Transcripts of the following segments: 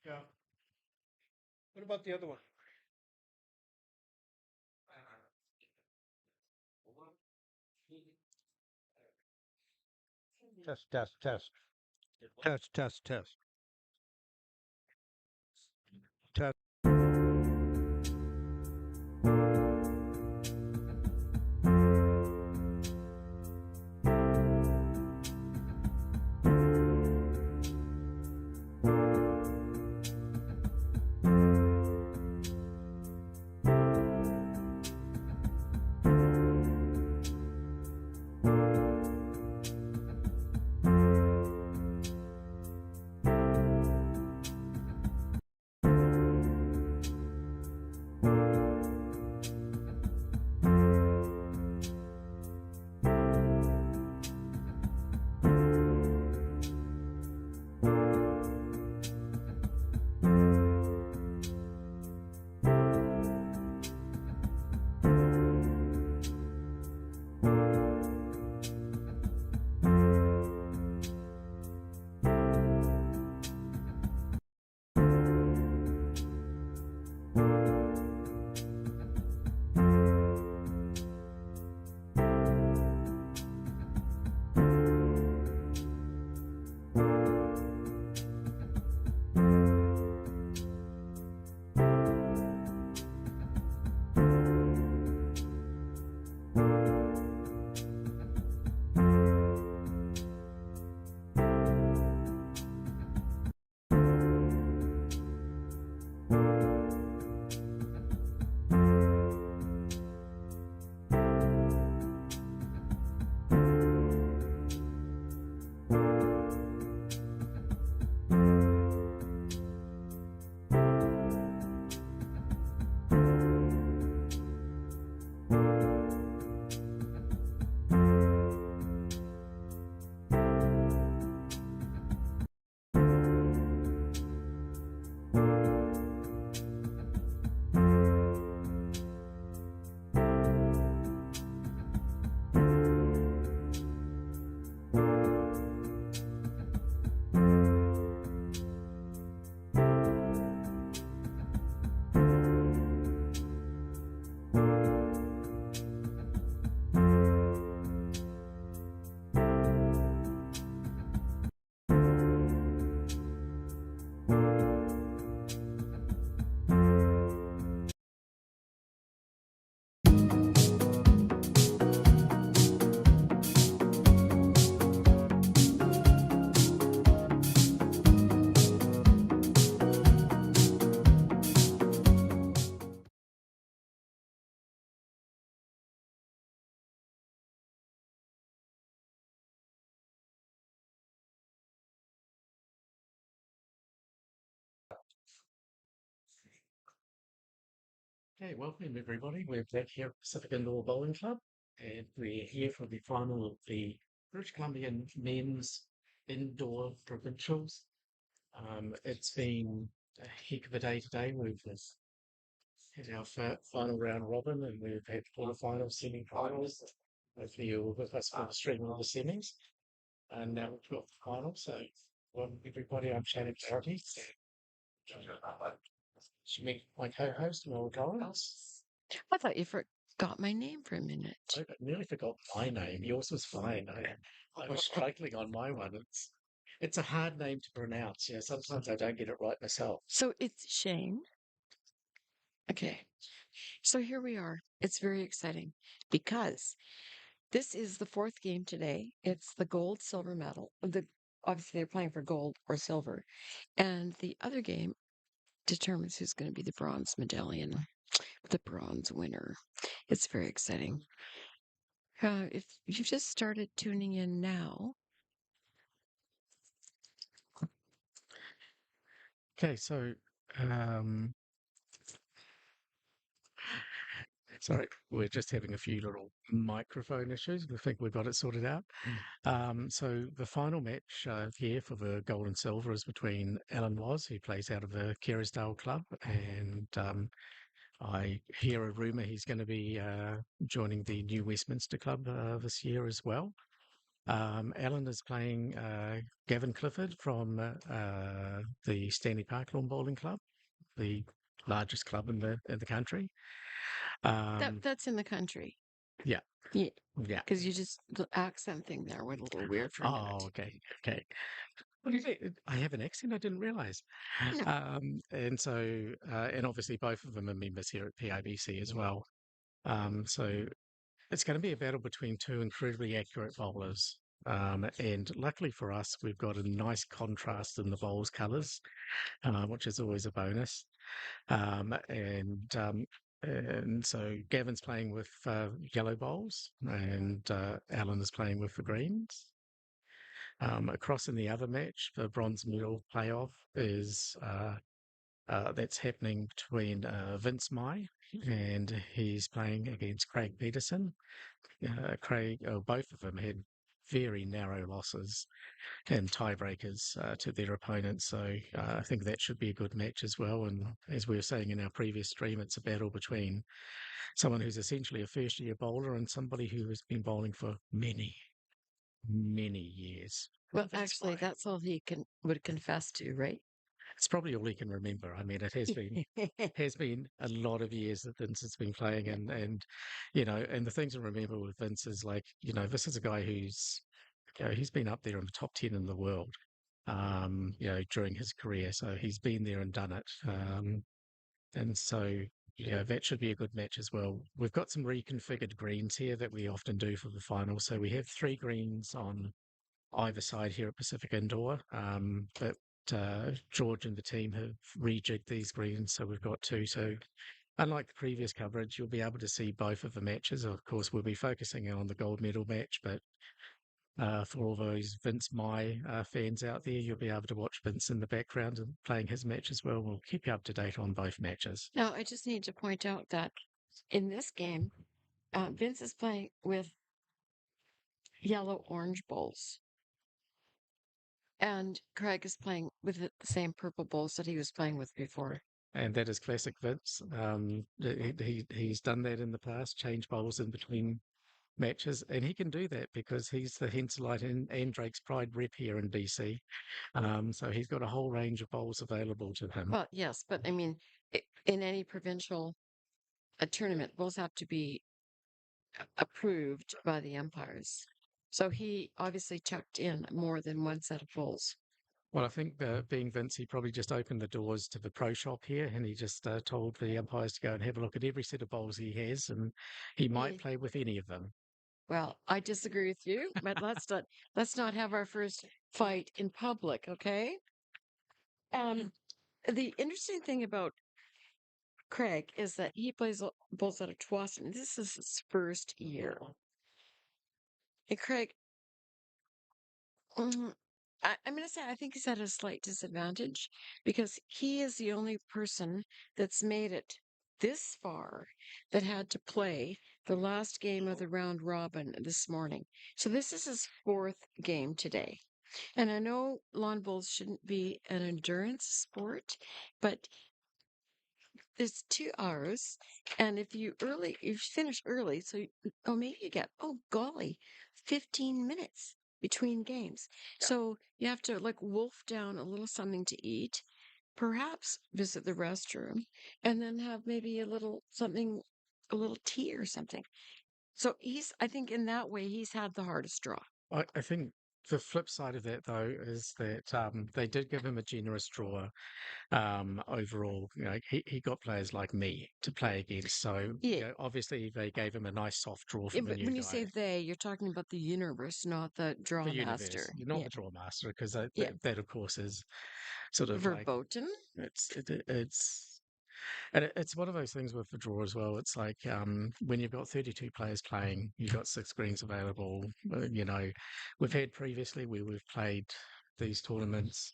Yeah. What about the other one? Test, test, test. Test, test, test. Test. Okay, welcome everybody. We're back here at Pacific Indoor Bowling Club, and we're here for the final of the British Columbian Men's Indoor Provincials. It's been a heck of a day today. We've had our final round robin, and we've had quarterfinals, semi-finals. Hopefully you're with us for the stream of the semis, and now we've got the final. So, welcome everybody. I'm Shannon Clarity. She met my co-host, Noel Collins. I thought you forgot my name for a minute. I nearly forgot my name. Yours was fine. I was struggling on my one. It's a hard name to pronounce. Yeah, sometimes I don't get it right myself. So it's Shane. Okay. So here we are. It's very exciting because this is the fourth game today. It's the gold, silver medal. Obviously they're playing for gold or silver. And the other game determines who's going to be the bronze medallion, the bronze winner. It's very exciting. If you've just started tuning in now, Okay, so um, sorry, we're just having a few little microphone issues. We think we've got it sorted out. So the final match here for the gold and silver is between Alan Was, who plays out of the Kerrisdale Club, and I hear a rumour he's going to be joining the New Westminster Club this year as well. Alan is playing Gavin Clifford from the Stanley Park Lawn Bowling Club, the largest club in the country. That's in the country. Yeah, Yeah, yeah. because you just the accent thing there went a little weird for a Oh, minute. okay, okay. What do you think? I have an accent. I didn't realize. No. And so, and obviously, both of them are members here at PIBC as well. So it's going to be a battle between two incredibly accurate bowlers. And luckily for us, we've got a nice contrast in the bowls' colours, which is always a bonus. And so Gavin's playing with yellow bowls, and Alan is playing with the greens. Across in the other match, the bronze medal playoff is that's happening between Vince Mai, and he's playing against Craig Peterson. Both of them had very narrow losses and tiebreakers to their opponents. So I think that should be a good match as well. And as we were saying in our previous stream, it's a battle between someone who's essentially a first year bowler and somebody who has been bowling for many, many years. Well, That's actually, fine. that's all he would confess to, right? It's probably all he can remember. I mean, it has been a lot of years that Vince has been playing, and and the things to remember with Vince is like, this is a guy who's he's been up there in the top 10 in the world, during his career. So he's been there and done it. And so, that should be a good match as well. We've got some reconfigured greens here that we often do for the final. So we have three greens on either side here at Pacific Indoor. But George and the team have rejigged these greens, so we've got two. So unlike the previous coverage, you'll be able to see both of the matches. Of course, we'll be focusing on the gold medal match, but for all those Vince Mai fans out there, you'll be able to watch Vince in the background and playing his match as well. We'll keep you up to date on both matches. Now, I just need to point out that in this game, Vince is playing with yellow orange bowls, and Craig is playing with the same purple bowls that he was playing with before. And that is classic Vince. He's done that in the past, change bowls in between matches, and he can do that because he's the Henselite and Drake's Pride rep here in BC. So he's got a whole range of bowls available to him. Well, yes, but I mean, in any provincial tournament, bowls have to be approved by the umpires. So he obviously chucked in more than one set of bowls. Well, I think being Vince, he probably just opened the doors to the pro shop here, and he just told the umpires to go and have a look at every set of bowls he has, and he might play with any of them. Well, I disagree with you, but let's not have our first fight in public, okay? The interesting thing about Craig is that he plays both out of Tsawwassen. This is his first year. And Craig, I'm going to say I think he's at a slight disadvantage because he is the only person that's made it this far that had to play the last game of the round robin this morning. So this is his fourth game today. And I know lawn bowls shouldn't be an endurance sport, but it's 2 hours. And if you finish early, maybe you get, oh golly, 15 minutes between games. Yeah. So you have to like wolf down a little something to eat, perhaps visit the restroom, and then have maybe a little tea or something. So I think in that way, he's had the hardest draw. I think the flip side of that, though, is that they did give him a generous draw overall. He got players like me to play against. So Yeah. obviously they gave him a nice soft draw for Yeah, the but new when you guy. say they, you're talking about the universe, not the draw The universe, master. not Yeah. the draw master, because that, Yeah. that, of course, is sort of like Verboten. it's and it's one of those things with the draw as well. It's like when you've got 32 players playing, you've got six screens available. We've had previously where we've played these tournaments,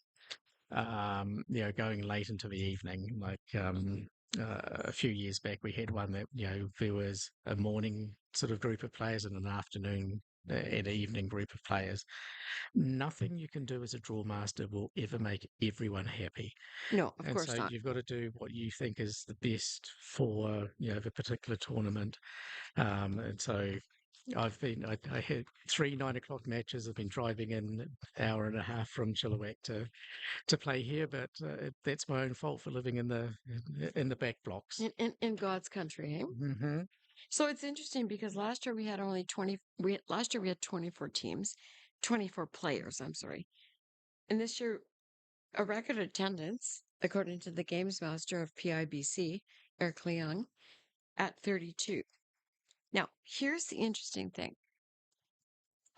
going late into the evening. Like a few years back, we had one that there was a morning sort of group of players and an afternoon and evening group of players. Nothing you can do as a draw master will ever make everyone happy. No, of And so course not. you've got to do what you think is the best for the particular tournament. And so I had 3 9 o'clock matches. I've been driving in an hour and a half from Chilliwack to play here, but that's my own fault for living in the back blocks. In God's country, eh? Hmm. So it's interesting because last year we had only 20, last year we had 24 teams, 24 players, I'm sorry. And this year, a record attendance, according to the games master of PIBC, Eric Leung, at 32. Now, here's the interesting thing.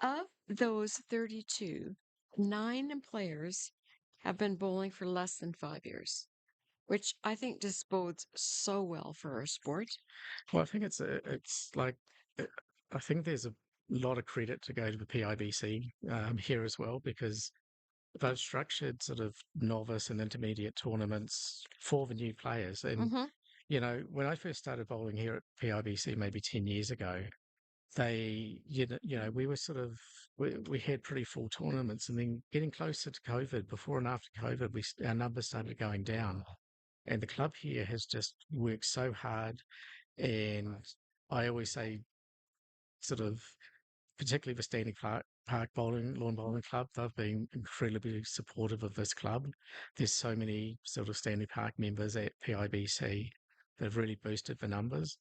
Of those 32, 9 players have been bowling for less than 5 years, which I think just bodes so well for our sport. Well, I think it's like uh, I think there's a lot of credit to go to the PIBC here as well because they've structured sort of novice and intermediate tournaments for the new players. And Mm-hmm. when I first started bowling here at PIBC maybe 10 years ago, we were sort of we had pretty full tournaments, and then getting closer to COVID, before and after COVID, our numbers started going down, and the club here has just worked so hard. And I always say, sort of, particularly the Park Bowling Lawn Bowling Club, they've been incredibly supportive of this club. There's so many sort of Stanley Park members at PIBC that have really boosted the numbers,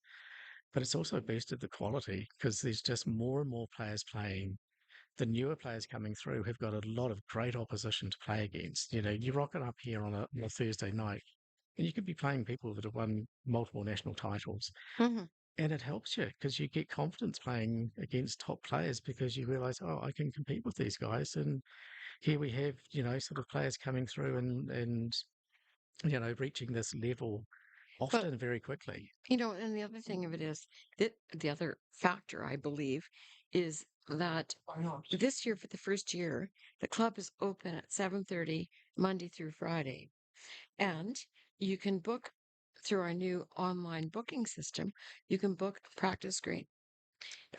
but it's also boosted the quality because there's just more and more players playing. The newer players coming through have got a lot of great opposition to play against. You rock it up here on a Thursday night, and you could be playing people that have won multiple national titles. Mm-hmm. And it helps you because you get confidence playing against top players because you realize, oh, I can compete with these guys. And here we have, sort of players coming through and reaching this level But often very quickly. and the other thing of it is that the other factor, I believe, is that this year, for the first year, the club is open at 7:30 Monday through Friday, and you can book through our new online booking system. You can book a practice green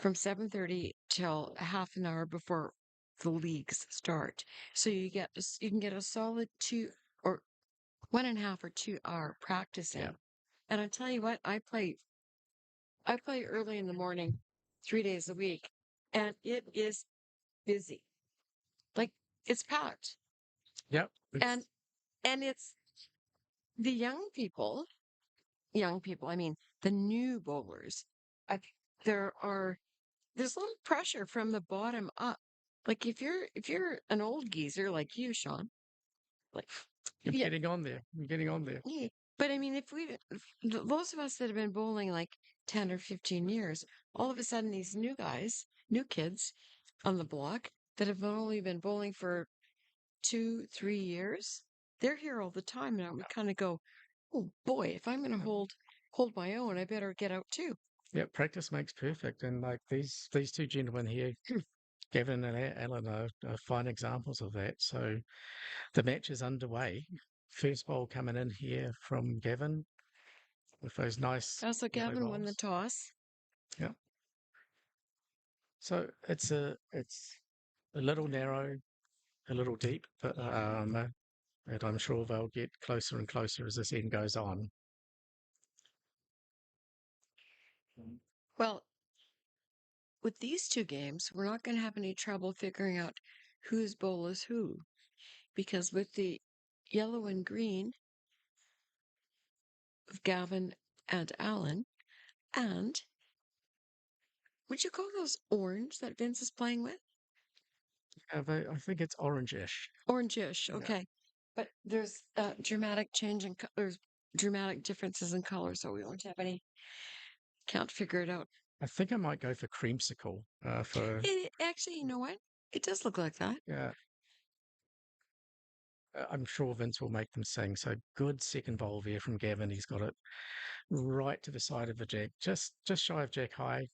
from 7:30 till a half an hour before the leagues start. So you can get a solid 2 or 1.5 or 2 hour practice Yeah. in. And I tell you what, I play early in the morning, 3 days a week, and it is busy. Like it's packed. Yep. And it's the young people, I mean the new bowlers. I think there's a little pressure from the bottom up. Like if you're an old geezer like you, Sean, like You're yeah, getting on there. You're getting on there. yeah. But I mean, those of us that have been bowling like 10 or 15 years, all of a sudden these new guys, new kids on the block that have only been bowling for 2, 3 years, they're here all the time. And we kind of go, oh boy, if I'm going to hold my own, I better get out too. Yeah, practice makes perfect. And like these two gentlemen here, Gavin and Alan, are fine examples of that. So the match is underway. First ball coming in here from Gavin with those nice So yellow Gavin won the balls. toss. Yeah. So it's a little narrow, a little deep, but and I'm sure they'll get closer and closer as this end goes on. Well, with these two games, we're not going to have any trouble figuring out whose bowl is who, because with the yellow and green of Gavin and Alan, and would you call those orange that Vince is playing with? I think it's orangish. Orangish, Yeah. okay. But there's dramatic change in there's dramatic differences in color, so we won't have any. Can't figure it out. I think I might go for creamsicle. Actually, you know what? It does look like that. Yeah, I'm sure Vince will make them sing. So good second bowl there from Gavin. He's got it right to the side of the jack, just shy of jack high.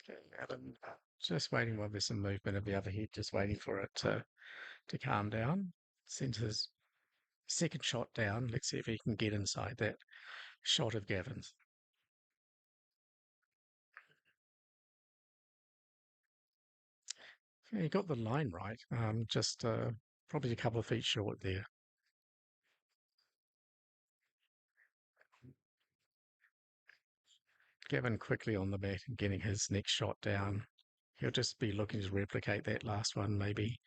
Okay, Adam, just waiting while there's some movement of the other head, just waiting for it to calm down. Sends his second shot down. Let's see if he can get inside that shot of Gavin's. Yeah, you got the line right. Just probably a couple of feet short there. Gavin quickly on the mat and getting his next shot down. He'll just be looking to replicate that last one, maybe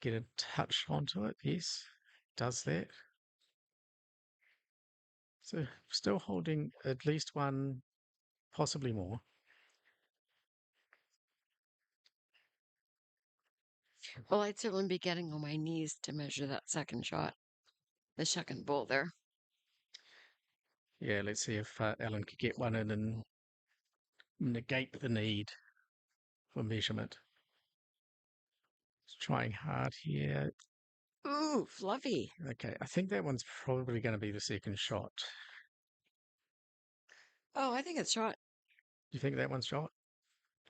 get a touch onto it. Yes, does that. So still holding at least one, possibly more. Well, I'd certainly be getting on my knees to measure that second shot, the second ball there. Yeah, let's see if Alan could get one in and negate the need for measurement. He's trying hard here. Ooh, fluffy. Okay, I think that one's probably going to be the second shot. Oh, I think it's shot. Do you think that one's shot?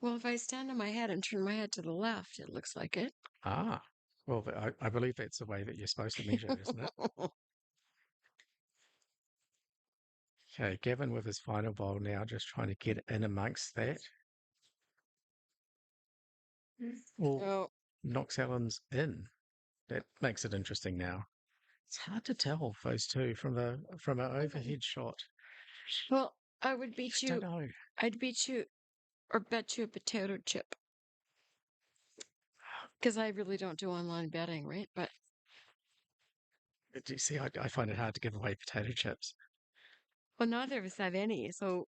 Well, if I stand on my head and turn my head to the left, it looks like it. Ah, well, I believe that's the way that you're supposed to measure, isn't it? Okay, Gavin with his final bowl now, just trying to get in amongst that. Well, Oh, knocks Alan's in. That makes it interesting now. It's hard to tell those two from an overhead shot. well, I would beat Don't you. know. I'd beat you or bet you a potato chip because I really don't do online betting, right? But Do you see? I find it hard to give away potato chips. well, neither of us have any, so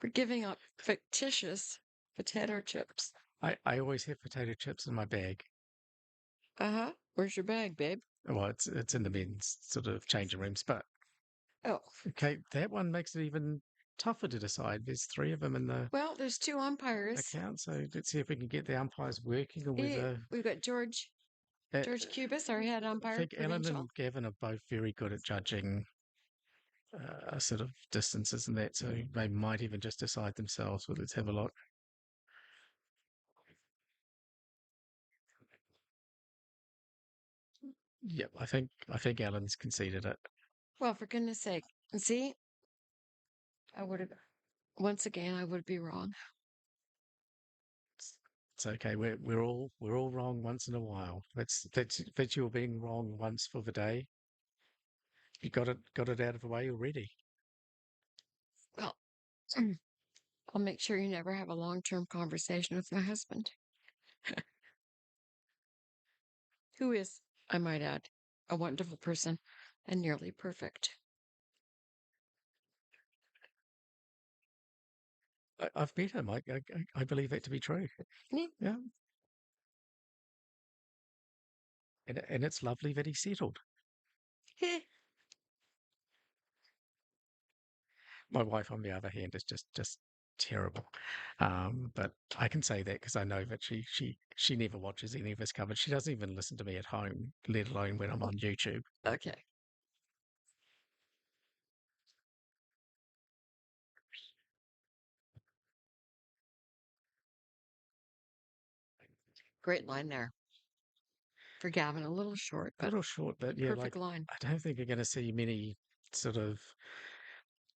we're giving up fictitious potato chips. I always have potato chips in my bag. Uh-huh. Where's your bag, babe? Well, it's in the men's sort of changing rooms, but Oh, okay, that one makes it even tougher to decide. There's three of them in the well, there's two umpires. account, so let's see if we can get the umpires working or whether. We've got Uh, George Cubis, our head I umpire, think Alan Provincial. and Gavin are both very good at judging sort of distances and that, so they might even just decide themselves. Well, let's have a look. Yep, I think Alan's conceded it. Well, for goodness sake. And see, I would have, once again, I would be wrong. It's okay. We're all wrong once in a while. That's you being wrong once for the day. You got it out of the way already. Well, I'll make sure you never have a long-term conversation with my husband, who is, I might add, a wonderful person and nearly perfect. I've met him. I believe that to be true. Yeah. Yeah, and it's lovely that he settled. My wife, on the other hand, is just terrible. But I can say that because I know that she never watches any of his coverage. She doesn't even listen to me at home, let alone when I'm on YouTube. Okay. Great line there for Gavin. A little short, A but little short, but yeah, perfect like line. I don't think you're going to see many sort of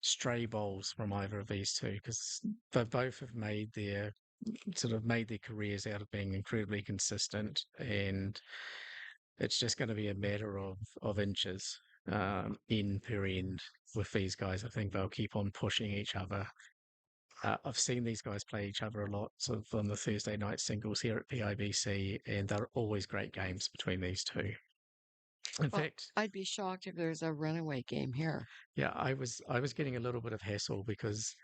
stray bowls from either of these two because they both have made their careers out of being incredibly consistent, and it's just going to be a matter of inches in per end with these guys. I think they'll keep on pushing each other. I've seen these guys play each other a lot, sort of on the Thursday night singles here at PIBC, and they're always great games between these two. In Well, fact, I'd be shocked if there's a runaway game here. yeah, I was getting a little bit of hassle because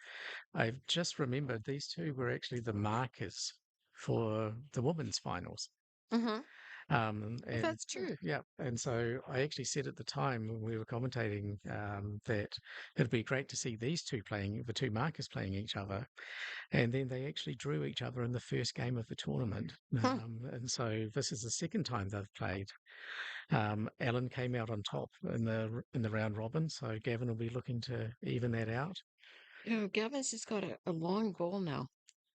I've just remembered these two were actually the markers for the women's finals. Mm-hmm. Well, And that's true. yeah, and so I actually said at the time when we were commentating that it'd be great to see these two playing, the two markers playing each other, and then they actually drew each other in the first game of the tournament. Huh. And so this is the second time they've played. Alan came out on top in the round robin, so Gavin will be looking to even that out. Gavin's just got a long bowl now.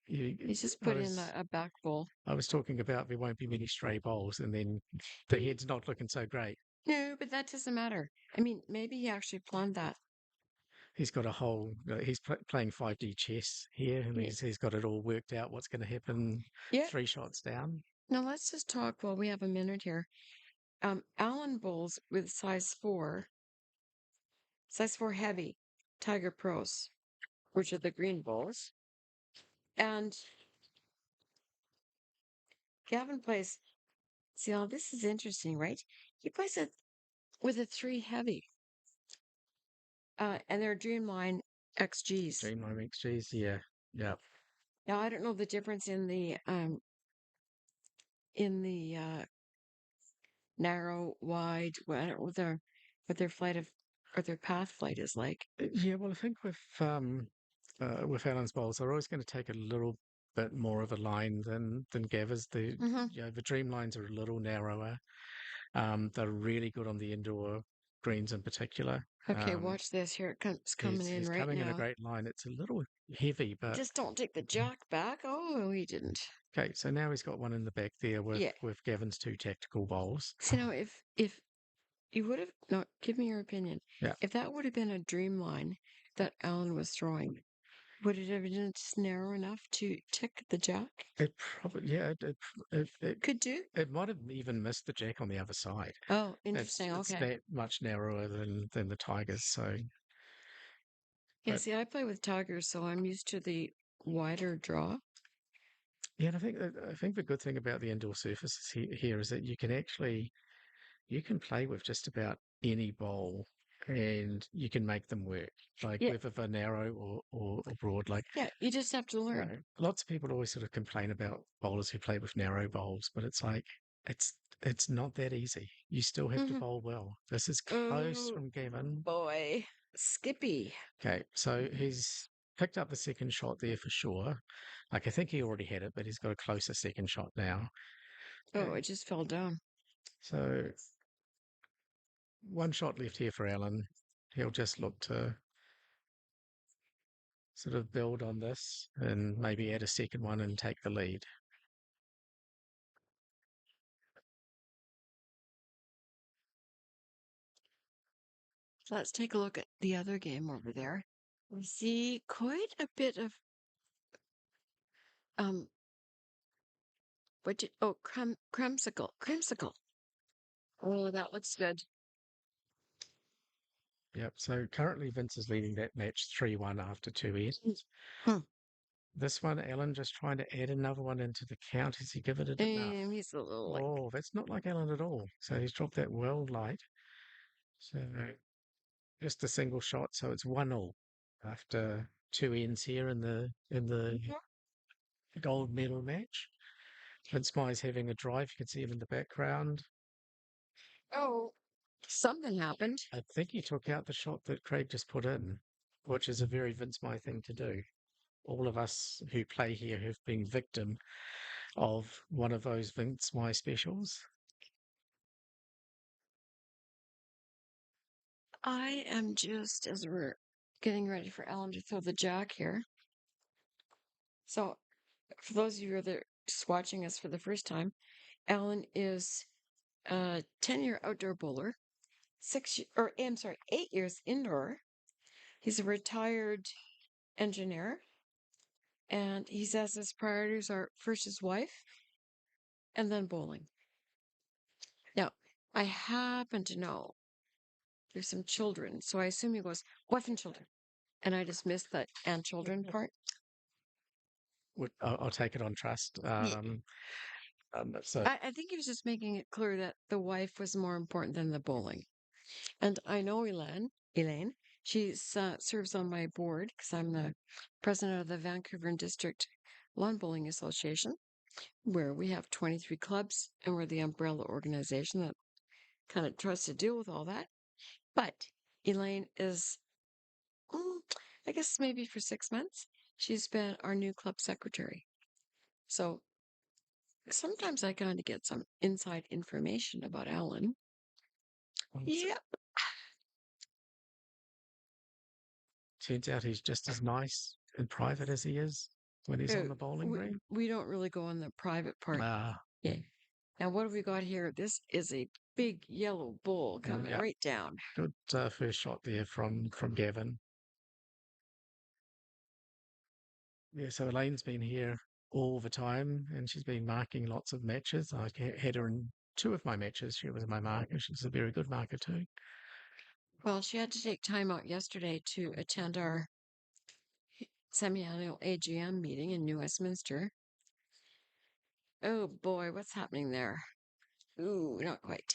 You, He's just I put in was a back bowl. I was talking about there won't be many stray bowls, and then the head's not looking so great. No, but that doesn't matter. I mean, maybe he actually planned that. he's got a whole he's playing 5D chess here, and Yeah. he's got it all worked out what's going to happen Yeah. 3 shots down. Now let's just talk while we have a minute here. Allen bowls with size 4 heavy Tiger Pros, which are the green bowls. And Gavin plays, see, now this is interesting, right? He plays it with a 3 heavy. And they're Dreamline XGs. Dreamline XGs, yeah, yeah. Now I don't know the difference in the narrow, wide, well, I don't know what their flight of or their path flight is like. Yeah, well, I think with Alan's bowls, they're always going to take a little bit more of a line than Gav's. Mm-hmm. The dream lines are a little narrower. They're really good on the indoor greens in particular. Okay, watch this. Here it comes coming in He's right coming in a now. great line. It's a little heavy, but Just don't take the jack back. Oh, he didn't. okay. So now he's got one in the back there Yeah. with Gavin's 2 tactical bowls. See now, if you would have no, give me your opinion. Yeah, If that would have been a dream line that Alan was throwing, would it have been just narrow enough to tick the jack? it probably it Could do. it might have even missed the jack on the other side. Oh, It's interesting. it's Okay. that much narrower than the Tigers. So, Yeah, but see, I play with Tigers, so I'm used to the wider draw. yeah, and I think the good thing about the indoor surfaces here is that you can play with just about any bowl and you can make them work, like Yeah, whether they're narrow or broad. Like, yeah, you just have to you learn. know, lots of people always sort of complain about bowlers who play with narrow bowls, but it's like it's it's not that easy. You still have to Mm-hmm. bowl well. This is close Oh from Gavin. boy, Skippy. Okay, so he's picked up the second shot there for sure. Like I think he already had it, but he's got a closer second shot now. Oh, Okay, it just fell down. so one shot left here for Alan. He'll just look to sort of build on this and maybe add a second one and take the lead. So let's take a look at the other game over there. We see quite a bit of um creamsicle. Oh, that looks good. Yep. So currently Vince is leading that match 3-1 after 2 ends. Hmm. This one, Alan just trying to add another one into the count. Has he given it enough? And he's a little like, Oh, that's not like Alan at all. So he's dropped that well light. So just a single shot. So it's 1-1 after 2 ends here in the gold medal match. Vince Mai's having a drive. You can see him in the background. oh, something happened. I think he took out the shot that Craig just put in, which is a very Vince Mai thing to do. All of us who play here have been victim of one of those Vince Mai specials. I am just as we're getting ready for Alan to throw the jack here. So, for those of you that are just watching us for the first time, Alan is a 10-year outdoor bowler, 8 years indoor. He's a retired engineer, and he says his priorities are first his wife and then bowling. Now, I happen to know there's some children, so I assume he goes, wife and children. And I just missed that and children part. I'll take it on trust. Yeah. So I think he was just making it clear that the wife was more important than the bowling. And I know Elaine, she serves on my board because I'm the president of the Vancouver and District Lawn Bowling Association, where we have 23 clubs and we're the umbrella organization that kind of tries to deal with all that. But Elaine is, mm, I guess maybe for 6 months, she's been our new club secretary. So sometimes I kind of get some inside information about Alan. Yeah. turns out he's just as nice in private as he is when he's on the bowling green. We don't really go on the private part. Ah, Yeah. Now, what have we got here? This is a big yellow bull coming yeah. right down. Good first shot there from Gavin. Yeah, so Elaine's been here all the time and she's been marking lots of matches. I had her in two of my matches. She was my marker. She's a very good marker too. Well, she had to take time out yesterday to attend our semi-annual AGM meeting in New Westminster. Oh boy, what's happening there? Ooh, not quite.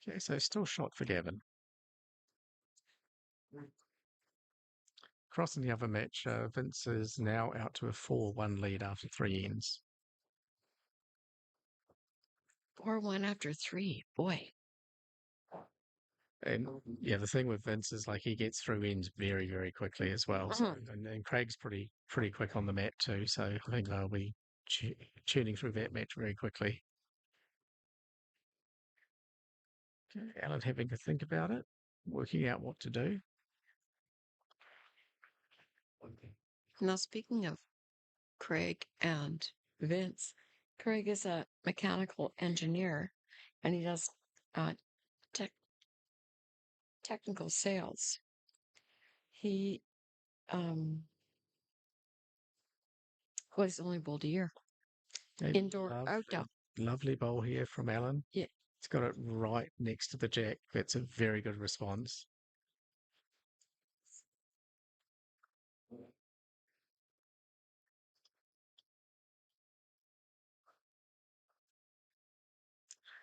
Okay, so still shot for Gavin. Crossing the other match, Vince is now out to a 4-1 lead after 3 ends. 4-1 after 3. Boy. And yeah, the thing with Vince is like he gets through ends very, very quickly as well. So, and Craig's pretty quick on the mat too. So I think they'll be tuning through that match very quickly. Okay, Alan having to think about it, working out what to do. Now, speaking of Craig and Vince, Craig is a mechanical engineer and he does uh, tech technical sales. He well, he's only bowled a year. A Indoor, outdoor. lovely bowl here from Alan. Yeah. It's got it right next to the jack. That's a very good response.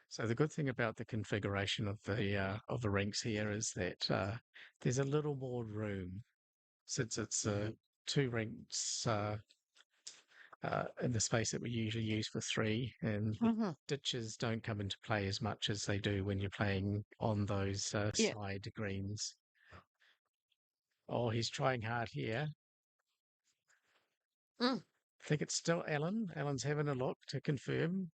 So the good thing about the configuration of the rinks here is that there's a little more room since it's two rinks in the space that we usually use for three, and the ditches don't come into play as much as they do when you're playing on those Yeah. side greens. Oh, he's trying hard here. Mm. I think it's still Alan. Alan's having a look to confirm.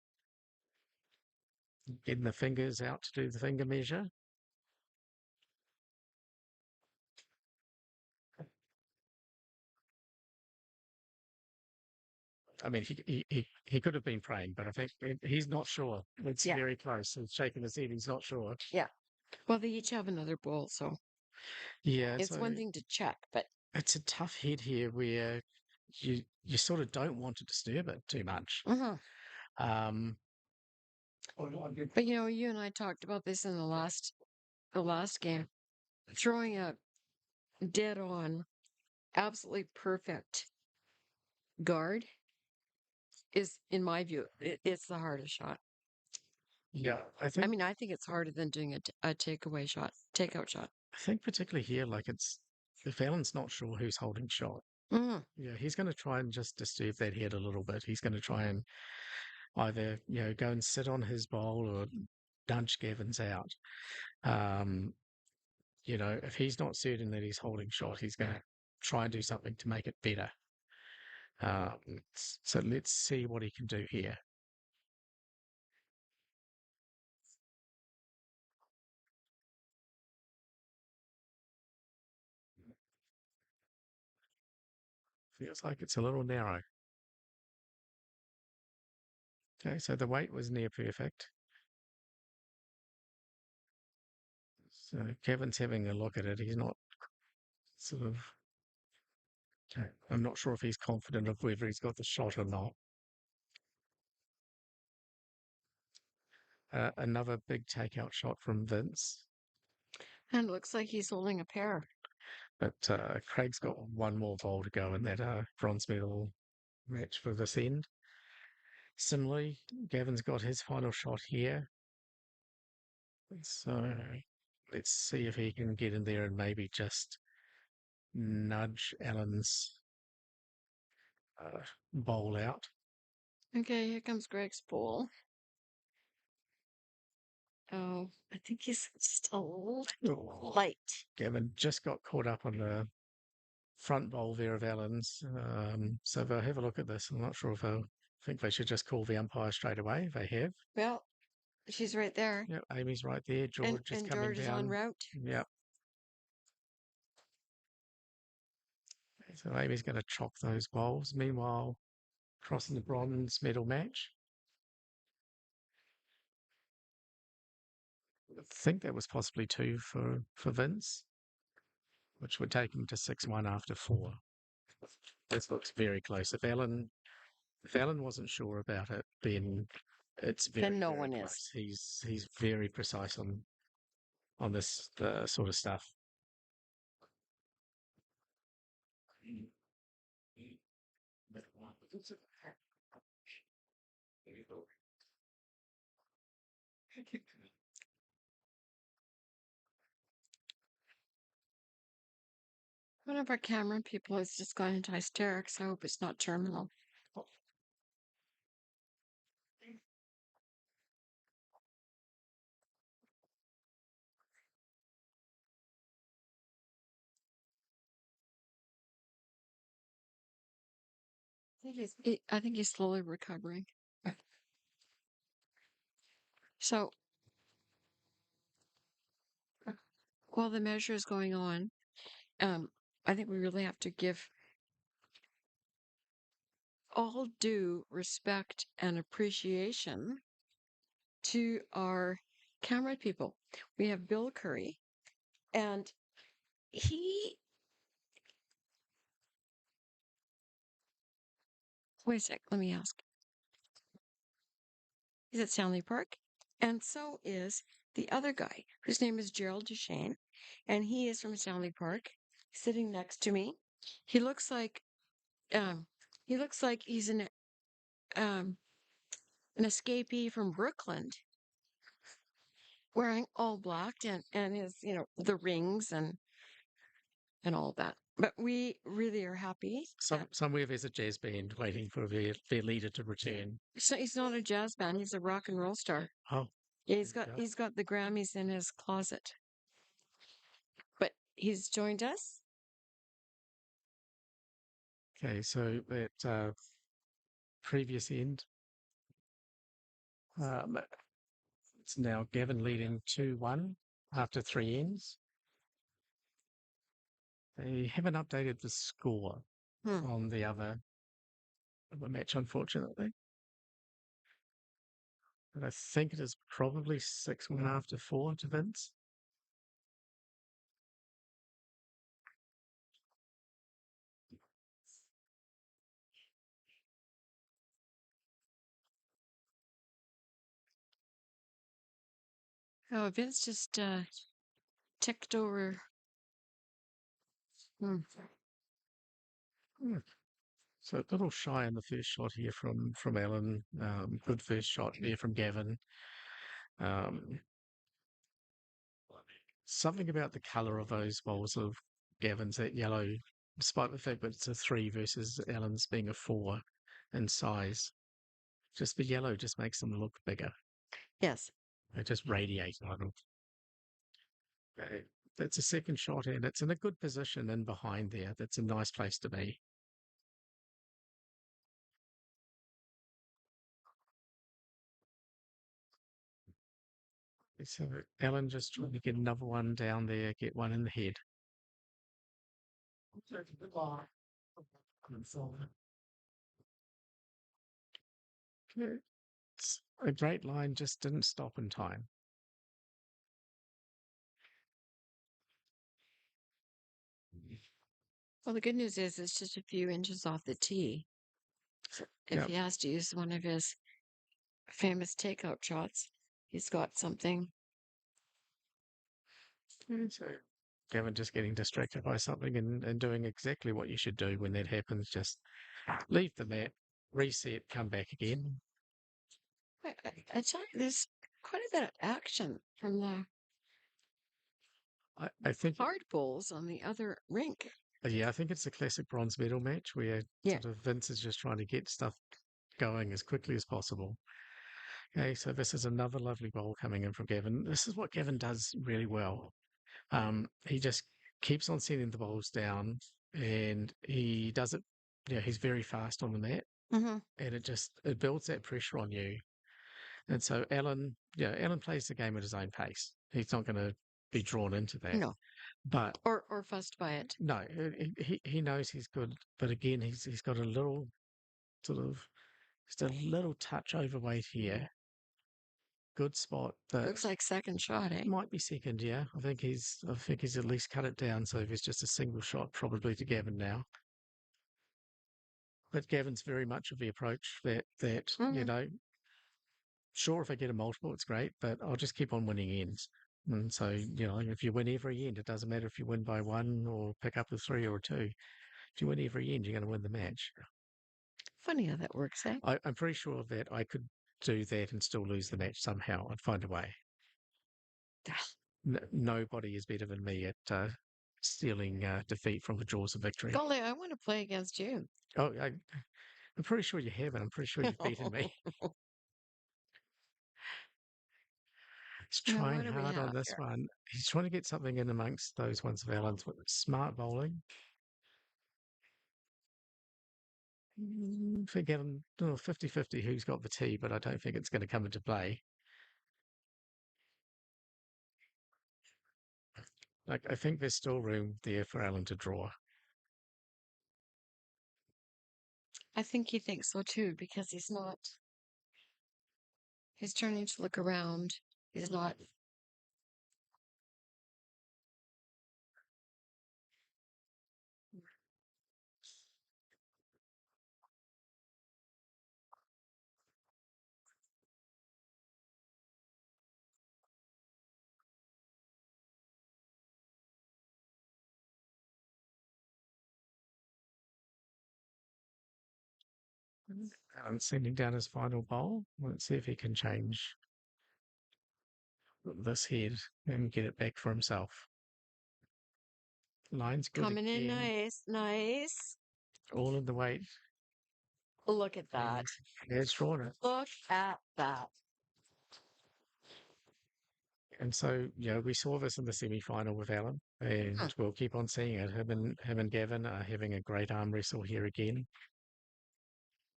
Getting the fingers out to do the finger measure. I mean, he could have been praying, but I think he's not sure. It's Yeah. very close. He's shaking his head. He's not sure. Yeah. Well, they each have another bowl, so Yeah, it's so one thing to check, but it's a tough head here where you sort of don't want to disturb it too much. Um, but you know, you and I talked about this in the last game. Throwing a dead on, absolutely perfect guard is, in my view, it's the hardest shot. yeah, I mean, I think it's harder than doing a takeaway shot, takeout shot. I think particularly here, like it's if Alan's not sure who's holding shot, yeah, he's going to try and just disturb that head a little bit. He's going to try and either go and sit on his bowl or nudge Gavin's out. If he's not certain that he's holding shot, he's going to try and do something to make it better. Um, so let's see what he can do here. Feels like it's a little narrow. Okay, so the weight was near perfect. So Kevin's having a look at it. He's not sort of. Okay, I'm not sure if he's confident of whether he's got the shot or not. Another big takeout shot from Vince. And it looks like he's holding a pair. But Craig's got one more bowl to go in that bronze medal match for this end. Similarly, Gavin's got his final shot here. So let's see if he can get in there and maybe just nudge Alan's bowl out. Okay, here comes Greg's bowl. Oh, I think he's just a little light. Gavin just got caught up on the front bowl there of Alan's. So they'll have a look at this. I'm not sure if they'll think they should just call the umpire straight away. They have. Well, she's right there. Yep, Amy's right there. George is and coming George is down. en route. Yep. So Amy's going to chop those bowls. Meanwhile, crossing the bronze medal match. I think that was possibly two for Vince. which would take him to 6-1 after 4. This looks very close. If Alan wasn't sure about it, then it's very, Then no very one is. close. He's very precise on this sort of stuff. One of our camera people has just gone into hysterics. I hope it's not terminal. I think he's slowly recovering. So while the measure is going on, I think we really have to give all due respect and appreciation to our camera people. We have Bill Curry, and he, wait a sec, let me ask. He's at Stanley Park, and so is the other guy, whose name is Gerald Duchesne, and he is from Stanley Park, sitting next to me. He looks like, um, he's um, an escapee from Brooklyn, wearing all black and his, the rings and all that. But we really are happy. Somewhere there's a jazz band waiting for their leader to return. So he's not a jazz band; he's a rock and roll star. Oh, Yeah, there you go. he's got the Grammys in his closet. But he's joined us. Okay, so that previous end, um, it's now Gavin leading 2-1 after 3 ends. They haven't updated the score on the other match, unfortunately. But I think it is probably 6-1 after 4 to Vince. Oh, Vince just ticked over. Hmm. So a little shy on the first shot here from Alan. Good first shot there from Gavin. Um, something about the colour of those bowls of Gavin's, that yellow, despite the fact that it's a 3 versus Alan's being a 4 in size. Just the yellow just makes them look bigger. Yes. They just radiate on them. Okay. That's a second shot, and it's in a good position in behind there. That's a nice place to be. So Alan just trying to get another one down there, get one in the head. A great line just didn't stop in time. Well, the good news is it's just a few inches off the tee. If Yep. he has to use one of his famous takeout shots, he's got something. So Gavin just getting distracted by something and doing exactly what you should do when that happens. Just leave the mat, reset, come back again. I tell you, there's quite a bit of action from the I think, hard bowls on the other rink. yeah, I think it's a classic bronze medal match where Yeah. sort of Vince is just trying to get stuff going as quickly as possible. Okay, so this is another lovely bowl coming in from Gavin. This is what Gavin does really well. He just keeps on sending the bowls down, and he does it. Yeah, he's very fast on the mat, Mm-hmm. and it builds that pressure on you. And so Alan plays the game at his own pace. He's not going to be drawn into that. No. But Or fussed by it. no, he knows he's good. But again, he's got a little sort of just a little touch overweight here. good spot that Looks like second shot, eh? might be second. Yeah, I think he's at least cut it down. So if it's just a single shot, probably to Gavin now. But Gavin's very much of the approach that Mhm. sure, if I get a multiple, it's great, but I'll just keep on winning ends. And so, if you win every end, it doesn't matter if you win by one or pick up a three or a two. If you win every end, you're going to win the match. Funny how that works, eh? I'm pretty sure that I could do that and still lose the match somehow. I'd find a way. Nobody is better than me at stealing defeat from the jaws of victory. Golly, I want to play against you. Oh, I'm pretty sure you have, and I'm pretty sure you've beaten me. He's Now, trying what do we hard on have this here? one. He's trying to get something in amongst those ones of Alan's with smart bowling. I think Alan, 50-50 who's got the tee, but I don't think it's going to come into play. Like, I think there's still room there for Alan to draw. I think he thinks so too, because he's turning to look around. He's not. Alan's sending down his final bowl. Let's see if he can change this head and get it back for himself. Line's good Coming in again. nice, nice. All in the weight. Look at that. There's drawn it. Look at that. And so, we saw this in the semi-final with Alan, and Hmm. we'll keep on seeing it. Him and Gavin are having a great arm wrestle here again.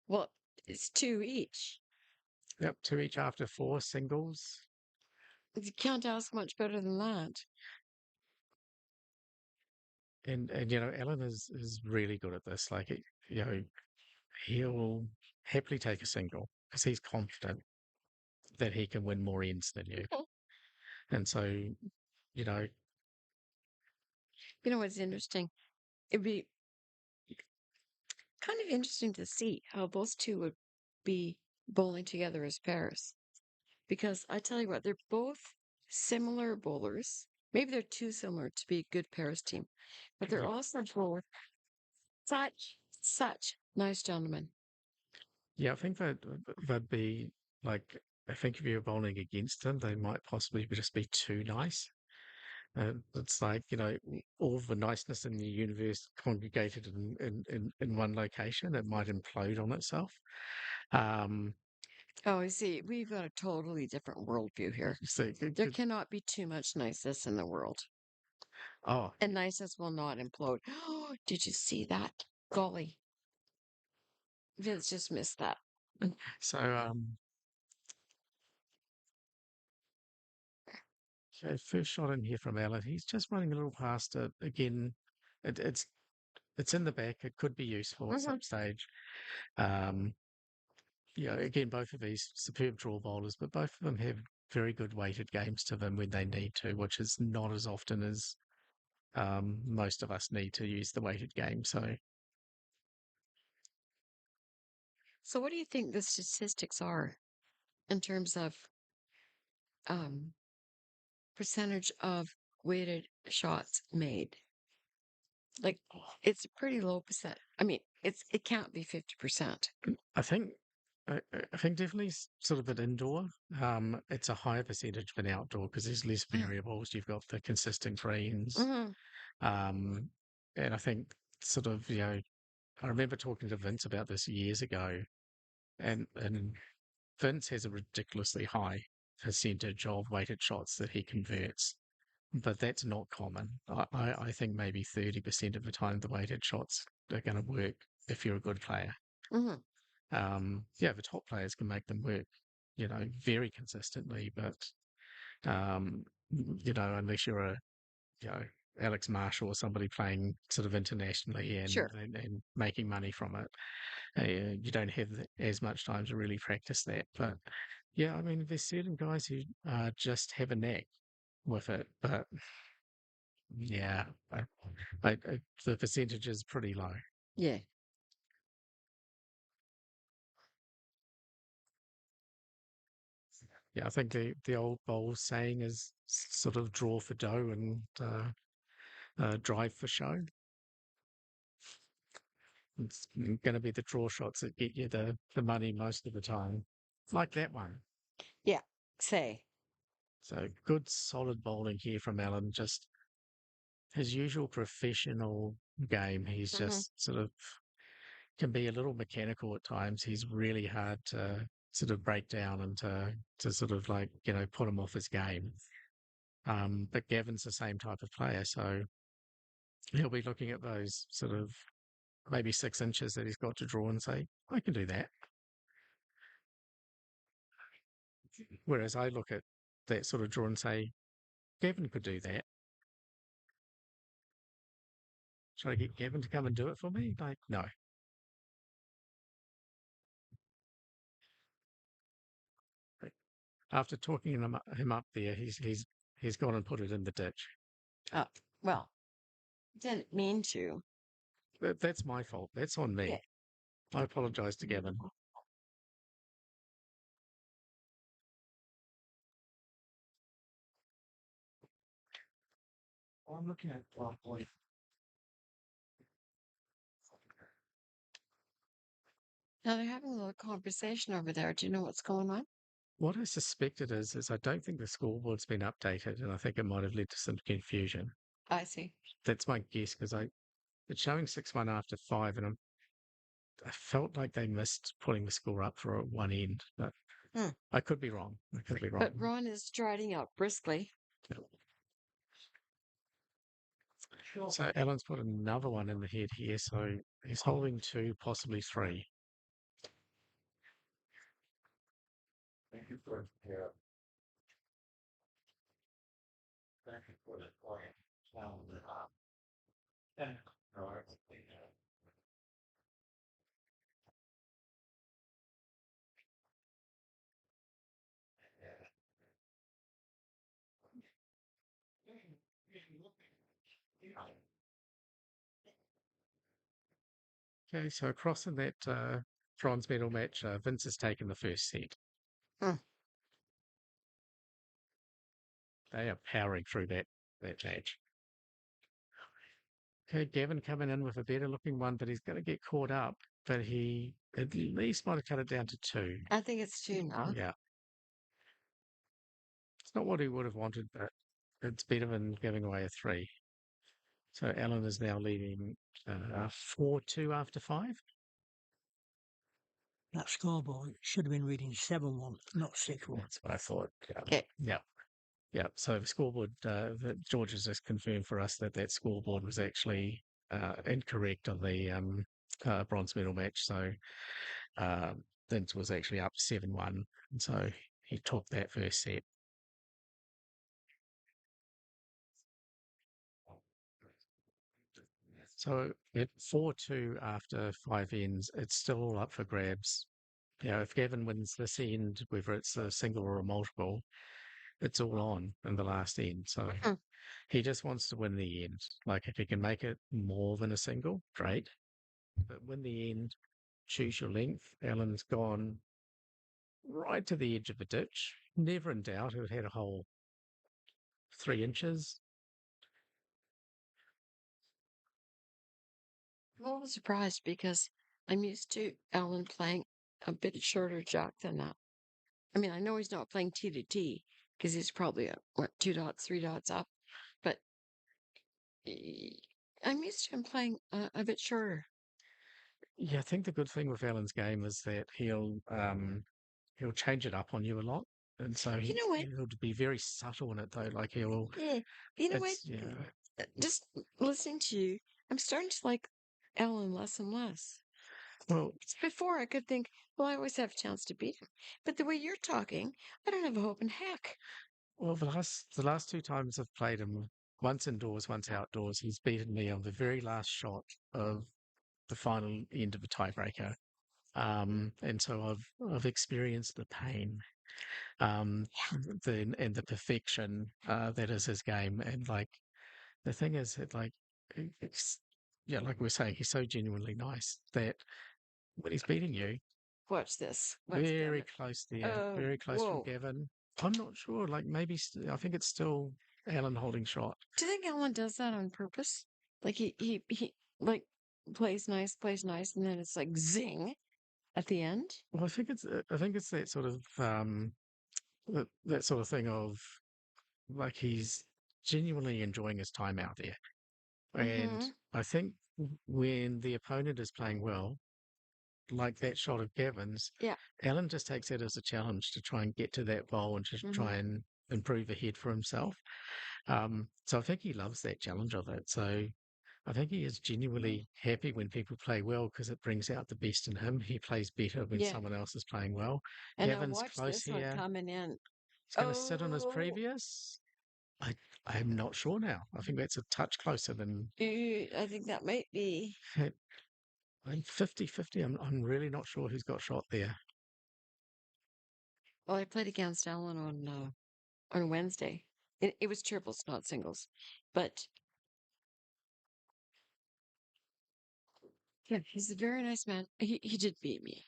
Well, it's two each. Yep, two each after four singles. You can't ask much better than that. And Alan is really good at this. Like, he'll happily take a single because he's confident that he can win more ends than you. And so, you know, You know what's interesting? It'd be kind of interesting to see how those two would be bowling together as pairs. Because I tell you what, they're both similar bowlers. Maybe they're too similar to be a good pairs team, but they're yeah, also both such nice gentlemen. yeah, I think that they'd be like, I think if you're bowling against them, they might possibly just be too nice. It's like, all the niceness in the universe congregated in one location. It might implode on itself. Um, Oh, you see, we've got a totally different worldview here. so There cannot be too much niceness in the world, oh, and niceness will not implode. Did you see that? Golly, Vince just missed that. so okay, first shot in here from Alan. He's just running a little past it again. It's in the back. It could be useful at some stage. Um, again, both of these superb draw bowlers, but both of them have very good weighted games to them when they need to, which is not as often as most of us need to use the weighted game. So So, what do you think the statistics are in terms of um, percentage of weighted shots made? Like, it's a pretty low percent. I mean, it can't be 50%. I think I think definitely sort of an indoor. It's a higher percentage than outdoor because there's less variables. You've got the consistent greens. Mm-hmm. Um, and I think sort of, I remember talking to Vince about this years ago, and Vince has a ridiculously high percentage of weighted shots that he converts, but that's not common. I think maybe 30% of the time the weighted shots are going to work if you're a good player. Mm-hmm. The top players can make them work, very consistently, but unless you're you know, Alex Marshall or somebody playing sort of internationally and, Sure. and, and making money from it. You don't have as much time to really practice that. But Yeah, I mean, there's certain guys who just have a knack with it, but yeah, the percentage is pretty low. Yeah. Yeah, I think the old bowl saying is sort of draw for dough and drive for show. It's going to be the draw shots that get you the money most of the time, like that one. Yeah. Say. So good, solid bowling here from Alan. Just his usual professional game. He's Hmm. just sort of can be a little mechanical at times. He's really hard to sort of break down and to sort of like put him off his game. But Gavin's the same type of player, so he'll be looking at those sort of maybe 6 inches that he's got to draw and say, I can do that. Whereas I look at that sort of draw and say, Gavin could do that. Should I get Gavin to come and do it for me? Like, no. After talking him up there, he's gone and put it in the ditch. Oh, well, didn't mean to. That's my fault. That's on Yeah. me. I apologise to Gavin. I'm looking at point. Now they're having a little conversation over there. Do you know what's going on? What I suspected is I don't think the scoreboard's been updated, and I think it might have led to some confusion. I see. That's my guess because it's showing 6-1 after 5, and I felt like they missed putting the score up for one end, but Hmm. I could be wrong. I could be But wrong. Ron is striding out briskly. So Alan's put another one in the head here, so he's holding 2, possibly 3. Thank you for the client. Okay, so across in that bronze medal match, Vince has taken the first set. Hmm. They are powering through that match. Okay, Gavin coming in with a better looking one, but he's going to get caught up. But he at least might have cut it down to 2. I think it's 2 now. Yeah. It's not what he would have wanted, but it's better than giving away a 3. So Alan is now leading 4-2 after 5. That scoreboard should have been reading 7-1, not 6-1. That's what I thought. Yeah. Okay. Yeah. Yeah. So the scoreboard, George has just confirmed for us that scoreboard was actually incorrect on the bronze medal match. So Vince was actually up 7-1. And so he took that first set. So at 4-2 after 5 ends, it's still all up for grabs. If Gavin wins this end, whether it's a single or a multiple, it's all on in the last end. So Hmm. he just wants to win the end. Like if he can make it more than a single, great. But win the end, choose your length. Alan's gone right to the edge of the ditch. Never in doubt, it had a whole 3 inches. I'm a little surprised because I'm used to Alan playing a bit shorter jack than that. I mean, I know he's not playing T to T because he's probably what 2 dots, 3 dots up, but I'm used to him playing a bit shorter. Yeah, I think the good thing with Alan's game is that he'll change it up on you a lot. And so You know what? he'll be very subtle in it though. Like Yeah, you know what? yeah. Just listening to you, I'm starting to like Alan less and less. Well, Before I could think, well, I always have a chance to beat him. But the way you're talking, I don't have a hope in heck. well, the last 2 times I've played him, once indoors, once outdoors, he's beaten me on the very last shot of the final end of a tiebreaker. And so I've experienced the pain. um, and the perfection that is his game. And like the thing is that it's, yeah, like we're saying, he's so genuinely nice that when he's beating you, Watch this. Watch very Gavin. close there, very close from Whoa. Gavin. I'm not sure. Like maybe I think it's still Alan holding shot. Do you think Alan does that on purpose? Like he like plays nice, and then it's like zing at the end. Well, I think it's that sort of that sort of thing of like he's genuinely enjoying his time out there. And Mm-hmm. I think when the opponent is playing well, like that shot of Gavin's, Yeah. Alan just takes it as a challenge to try and get to that bowl and just Mm-hmm. try and improve ahead for himself. So I think he loves that challenge of it. So I think he is genuinely happy when people play well because it brings out the best in him. He plays better when Yeah. someone else is playing well. And now Gavin's watch close this one here. coming in. He's going to sit on his Oh, previous. I I'm not sure now. I think that's a touch closer than I think that might be. I'm 50-50. I'm really not sure who's got shot there. Well, I played against Alan on Wednesday. It was triples, not singles, but yeah, he's a very nice man. He did beat me,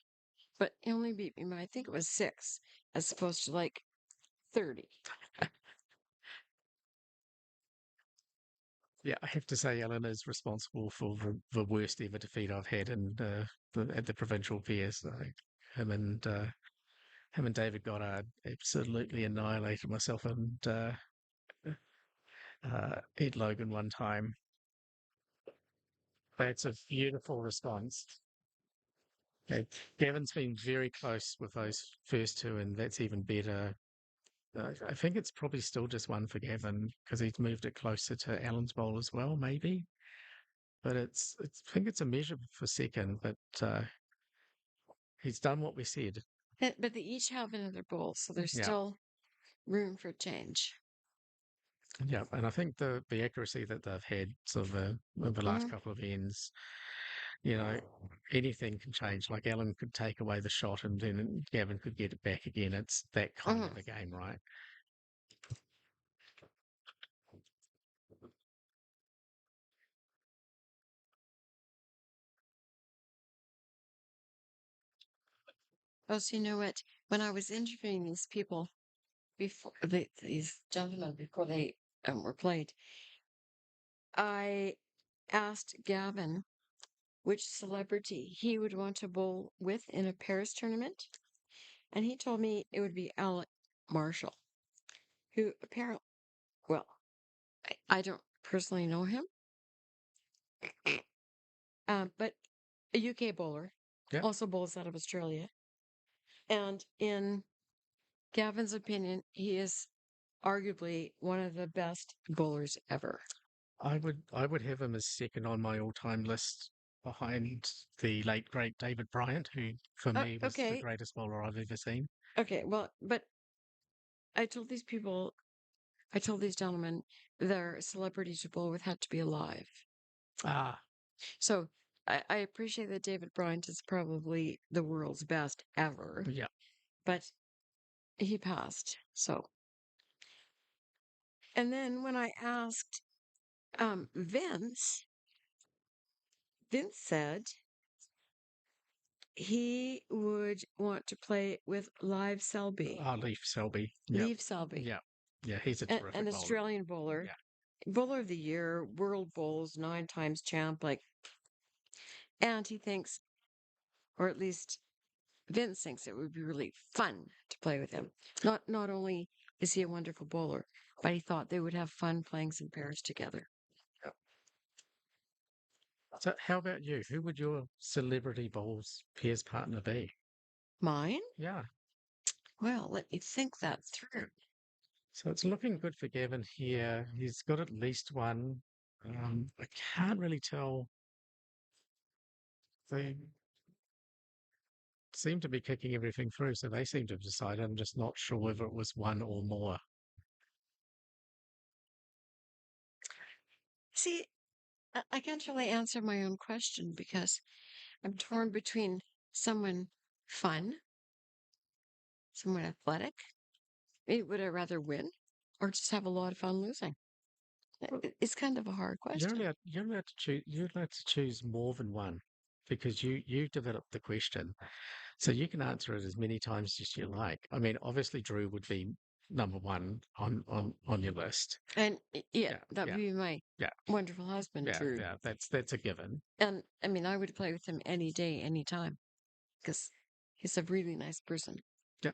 but he only beat me by I think it was 6, as opposed to like 30. Yeah, I have to say Ellen is responsible for the worst ever defeat I've had in at the provincial fairs. Him and David Goddard absolutely annihilated myself and Ed Logan one time. That's a beautiful response. Okay, Gavin's been very close with those first two, and that's even better. I think it's probably still just one for Gavin because he's moved it closer to Alan's bowl as well, maybe. But I think it's a measure for second, but he's done what we said. But they each have another bowl, so there's Yeah, still room for change. yeah, and I think the accuracy that they've had sort of over the last Hmm. couple of ends, you know, anything can change. Like Alan could take away the shot, and then Gavin could get it back again. It's that kind Hmm. of a game, right? Oh, so you know what? When I was interviewing these people before these gentlemen before they were played, I asked Gavin which celebrity he would want to bowl with in a Paris tournament, and he told me it would be Alec Marshall, who apparently, well, I don't personally know him, but a UK bowler, Yeah, also bowls out of Australia. And in Gavin's opinion, he is arguably one of the best bowlers ever. I would have him as second on my all-time list behind the late great David Bryant, who for me was the Okay, greatest bowler I've ever seen. okay, well, but I told these people, I told these gentlemen, their celebrity to bowl with had to be alive. Ah, So I appreciate that David Bryant is probably the world's best ever, yeah. but he passed. So, and then when I asked Vince said he would want to play with Live Selby, Leaf Selby. Yeah, Leave Selby, yeah, yeah. He's a an terrific bowler. Australian bowler, Yeah. bowler of the year, world bowls, 9 times champ, like, and he thinks, or at least Vince thinks it would be really fun to play with him. Not only is he a wonderful bowler, but he thought they would have fun playing some pairs together. Yeah. So, how about you? Who would your celebrity bowls pairs partner be? Mine? Yeah. Well, let me think that through. So it's looking good for Gavin here. He's got at least one. I can't really tell. They seem to be kicking everything through, so they seem to have decided. I'm just not sure whether it was one or more. See, I can't really answer my own question because I'm torn between someone fun, someone athletic? Would I rather win or just have a lot of fun losing? It's kind of a hard question. You're allowed to choose. You're allowed to choose more than one because you developed the question, so you can answer it as many times as you like. I mean, obviously, Drew would be number one on your list. And yeah, Yeah, that would yeah, be my yeah, wonderful husband, yeah, Drew. yeah. That's a given. And I mean, I would play with him any day, any time, because he's a really nice person. Yeah.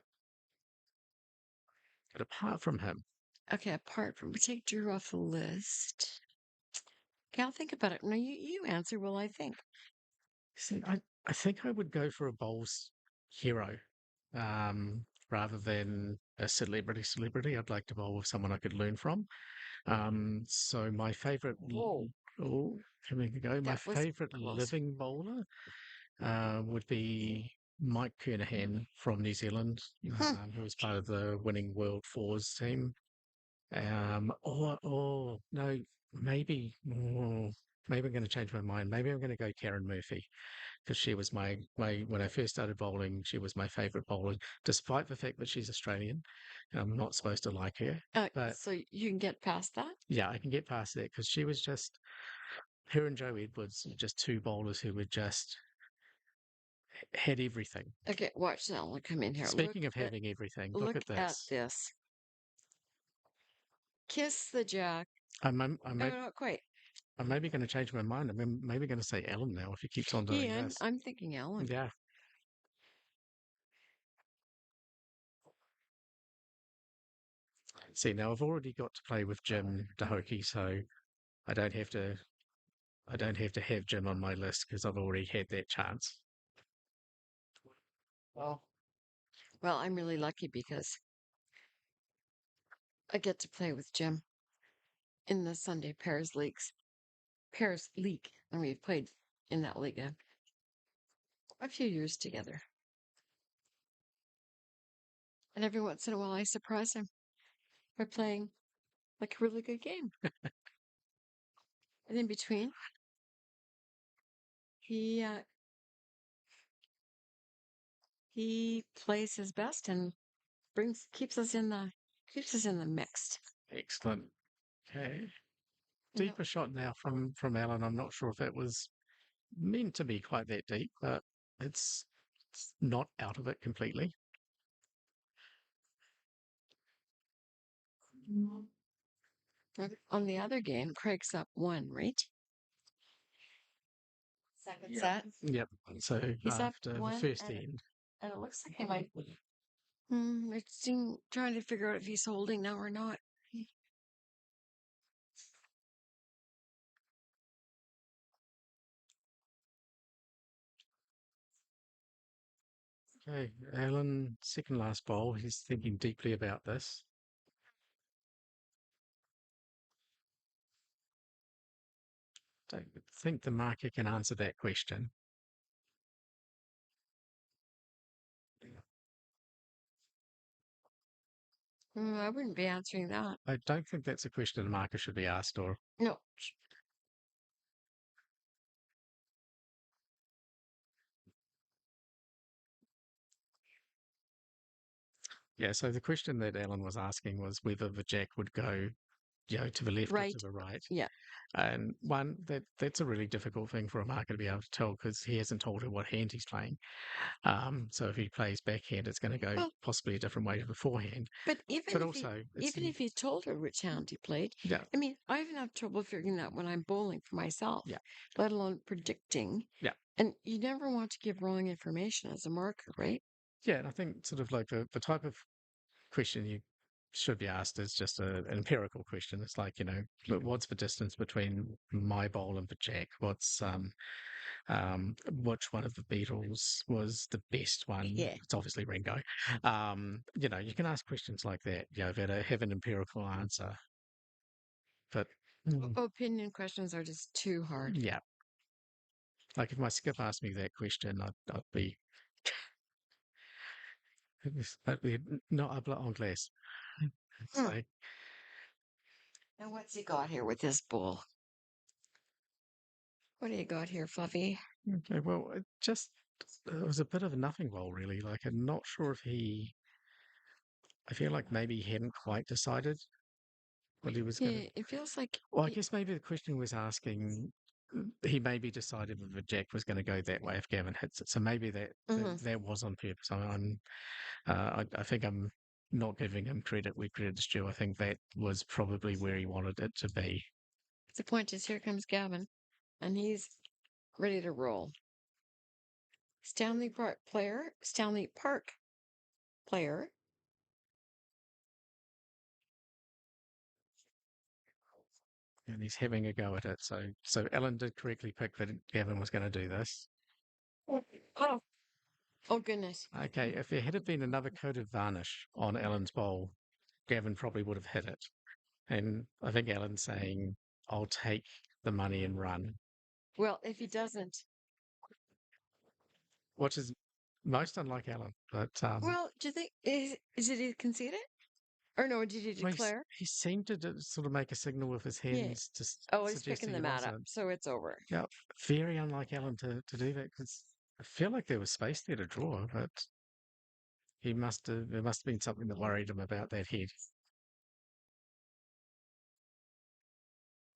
But apart from him, Okay, apart from we take Drew off the list. Okay, I'll think about it. No, you answer while I think. see, I think I would go for a bowls hero, rather than a celebrity. I'd like to bowl with someone I could learn from. So my favorite, Whoa, oh, here we go. My that was favorite close. living bowler would be Mike Kernahan from New Zealand, Hmm. who was part of the winning World Fours team. Or no, maybe, maybe I'm going to change my mind. Maybe I'm going to go Karen Murphy because she was my when I first started bowling, she was my favorite bowler, despite the fact that she's Australian. And I'm not supposed to like her, but So you can get past that? yeah, I can get past that because she was just her and Joe Edwards, were just two bowlers who were just had everything. Okay, watch that one come in here. Speaking of having everything, look Look at at this. this. Kiss the Jack. I'm, No, may, not quite. I'm maybe going to change my mind. I'm maybe going to say Ellen now if he keeps on doing Yeah, this. I'm thinking Ellen. Yeah. See, now I've already got to play with Jim Dahoki, so I don't have to. I don't have to have Jim on my list because I've already had that chance. Well, well, I'm really lucky because I get to play with Jim in the Sunday Paris League, and we've played in that league a few years together. And every once in a while, I surprise him by playing like a really good game. And in between, he uh, he plays his best and keeps us in the mix. Excellent. Okay. You know, Deeper shot now from Alan. I'm not sure if it was meant to be quite that deep, but it's not out of it completely. on the other game, Craig's up one, right? Second Yep. set. Yep. So He's up after the one, first end, and it looks like he might. It's trying to figure out if he's holding now or not. okay, Alan, second last bowl. He's thinking deeply about this. Don't think the marker can answer that question. I wouldn't be answering that. I don't think that's a question the marker should be asked. Or No. yeah, so the question that Alan was asking was whether the jack would go, to the left or Right. to the right. Yeah. And one that's a really difficult thing for a marker to be able to tell because he hasn't told her what hand he's playing. So if he plays backhand, it's going to go Well, possibly a different way to the forehand. but But also, it's even if he told her which hand he played, yeah, I mean, I even have trouble figuring that when I'm bowling for myself, yeah, let alone predicting. yeah, And you never want to give wrong information as a marker, right? yeah. And I think sort of like the type of question you should be asked is just an empirical question. It's like, what's the distance between my bowl and the jack? Which one of the Beatles was the best one? Yeah. It's obviously Ringo. You can ask questions like that, that have an empirical answer. But Opinion questions are just too hard. yeah, like if my skip asked me that question, I'd be not habla inglés. Hmm. So Now, what's he got here with this bowl? What do you got here, Fluffy? okay, well, it was a bit of a nothing bowl, really. Like I'm not sure if he I feel like maybe he hadn't quite decided what he was going to. Yeah, it feels like Well, I guess maybe the question was asking. He maybe decided if a jack was going to go that way if Gavin hits it. So maybe that was on purpose. I think I'm not giving him credit where credit's due. I think that was probably where he wanted it to be. the point is here comes Gavin, and he's ready to roll. Stanley Park player. And he's having a go at it. So Ellen did correctly pick that Gavin was going to do this. Oh, oh goodness. Okay, if there had been another coat of varnish on Ellen's bowl, Gavin probably would have hit it. And I think Ellen's saying, I'll take the money and run, Well, if he doesn't, which is most unlike Ellen. But well, do you think is it he conceded? Or no, did he well, declare? he seemed to sort of make a signal with his Yeah. hands, just Oh, he's picking suggesting the he mat up, wasn't. so it's over. Yeah, very unlike Ellen to do that because I feel like there was space there to draw, but there must have been something that worried him about that head.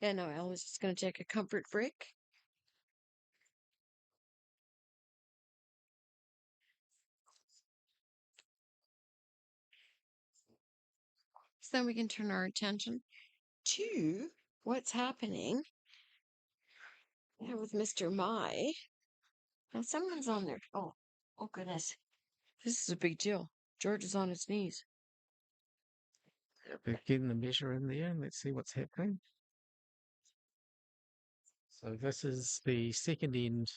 Yeah, no, Ellen's just going to take a comfort break. So then we can turn our attention to what's happening here with Mr. Mai. Now someone's on there. Oh goodness. This is a big deal. George is on his knees. We're getting the measure in there and let's see what's happening. So this is the second end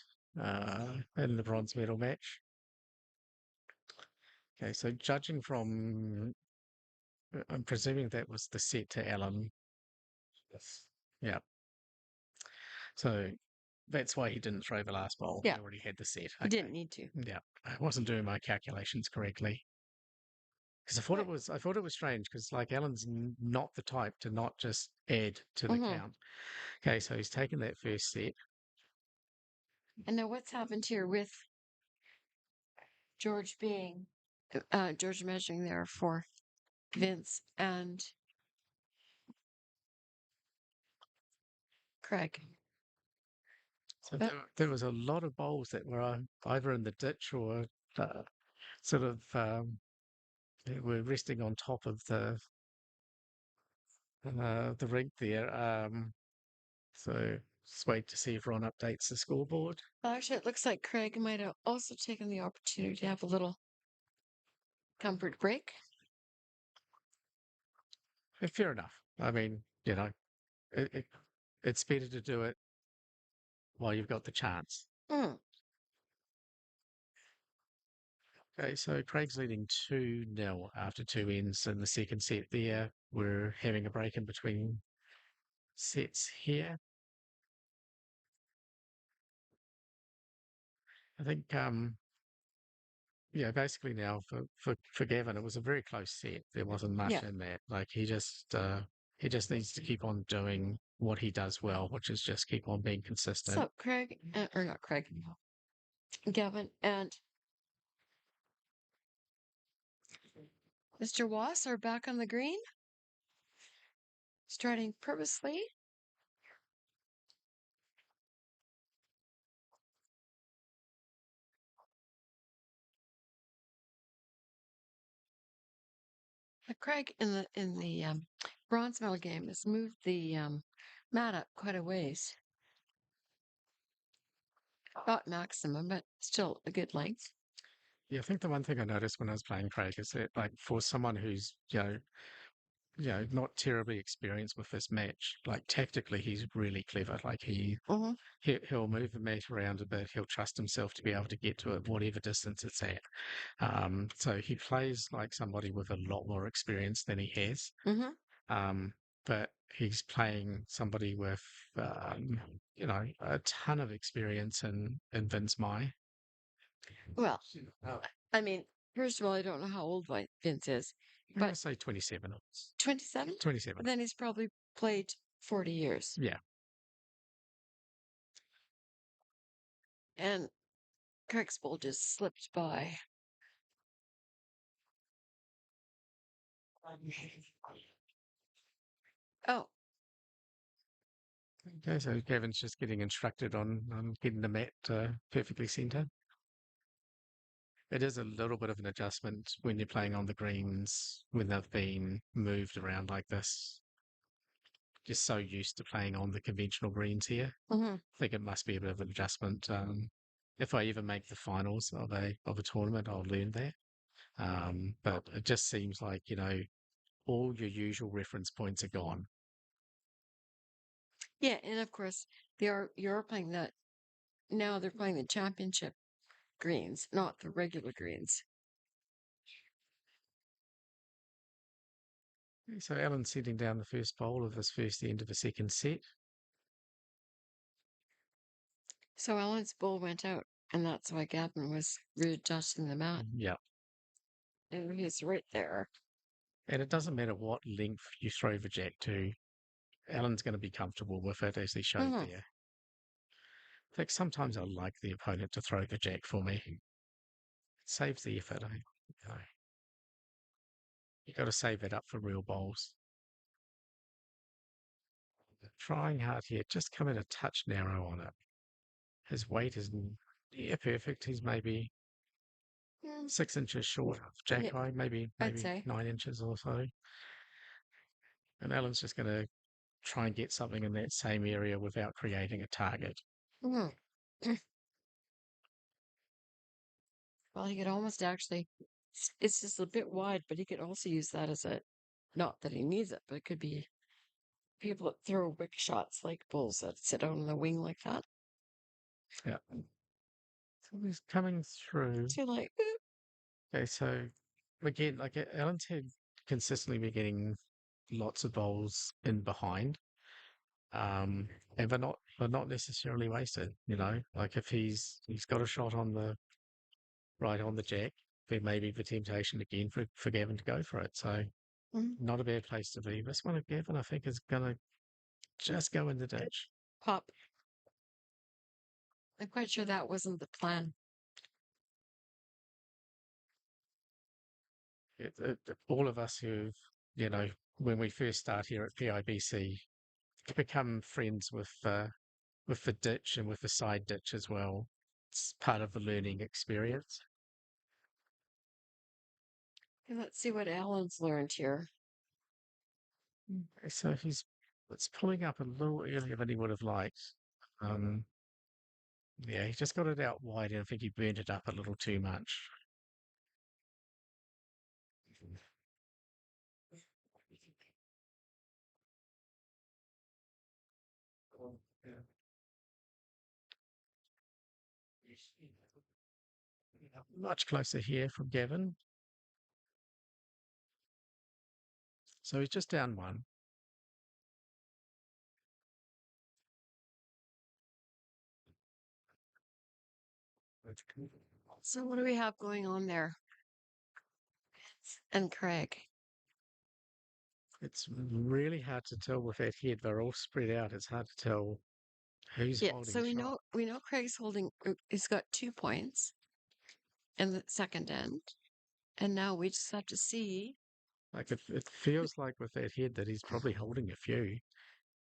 in the bronze medal match. Okay, so judging from, I'm presuming that was the set to Ellen. Yes. Yeah. So that's why he didn't throw the last bowl. Yeah. He already had the set. He didn't need to. Yeah. I wasn't doing my calculations correctly. Because I thought it was strange because like Ellen's not the type to not just add to the count. Okay, so he's taken that first set. And now what's happened here with George George measuring there for Vince and Craig. So there was a lot of bowls that were either in the ditch or sort of they were resting on top of the rink there. So just wait to see if Ron updates the scoreboard. Well, actually, it looks like Craig might have also taken the opportunity to have a little comfort break. Fair enough. I mean, it, it, it's better to do it while you've got the chance. Mm. Okay, so Craig's leading 2-0 after two ends in the second set there. We're having a break in between sets here. I think yeah, basically now for Gavin, it was a very close set. There wasn't much in that. Like he just needs to keep on doing what he does well, which is just keep on being consistent. So Craig, or not Craig, Gavin and Mr. Wass are back on the green, starting purposely. Craig in the bronze medal game has moved the mat up quite a ways. Not maximum, but still a good length. Yeah, I think the one thing I noticed when I was playing Craig is that like for someone who's not terribly experienced with this match, like tactically he's really clever. Like he'll move the mat around a bit. He'll trust himself to be able to get to it, whatever distance it's at. So he plays like somebody with a lot more experience than he has. But he's playing somebody with, a ton of experience in Vince Mai. Well, I mean, first of all, I don't know how old Vince is, I'm going but to say 27. 27? 27. Then he's probably played 40 years. Yeah. And Craig's ball just slipped by. Oh, Okay, so Gavin's just getting instructed on getting the mat perfectly centered. It is a little bit of an adjustment when you're playing on the greens when they've been moved around like this. Just so used to playing on the conventional greens here. hmm I think it must be a bit of an adjustment. If I ever make the finals of a tournament, I'll learn that. But it just seems like, all your usual reference points are gone. Yeah, and of course you're playing that now. They're playing the championship greens, not the regular greens. So Alan's setting down the first bowl of his first end of the second set. So Alan's ball went out, and that's why Gavin was readjusting the mat. Yeah. And he's right there. And it doesn't matter what length you throw the jack to, Alan's going to be comfortable with it, as he showed hmm there. In fact, sometimes I like the opponent to throw the jack for me. It saves the effort. You got to save it up for real bowls. Trying hard here, just come in a touch narrow on it. His weight is perfect. He's maybe Mm, 6 inches short of jack yeah, high, maybe I'd say. 9 inches or so. And Alan's just going to try and get something in that same area without creating a target. hmm Well, he could almost actually, it's just a bit wide, but he could also use that as a, not that he needs it, but it could be people that throw wick shots like bulls that sit on the wing like that. Yeah. So he's coming through. So like, Okay, so again, like Alan's had consistently been getting lots of bowls in behind. And they're not necessarily wasted, Like if he's got a shot on the right on the jack, there may be the temptation again for Gavin to go for it. So mm, not a bad place to be. This one of Gavin, I think, is gonna just go in the ditch. pop. I'm quite sure that wasn't the plan. All of us who've, when we first start here at PIBC, become friends with the ditch and with the side ditch as well. It's part of the learning experience. Okay, let's see what Alan's learned here. So it's pulling up a little earlier than he would have liked. Um, yeah, he just got it out wide, and I think he burnt it up a little too much. Much closer here from Gavin. So he's just down one. So what do we have going on there? And Craig. It's really hard to tell with that head. They're all spread out. It's hard to tell who's Yeah, holding so we shot. know Craig's holding he's got 2 points in the second end. And now we just have to see. Like it feels like with that head that he's probably holding a few,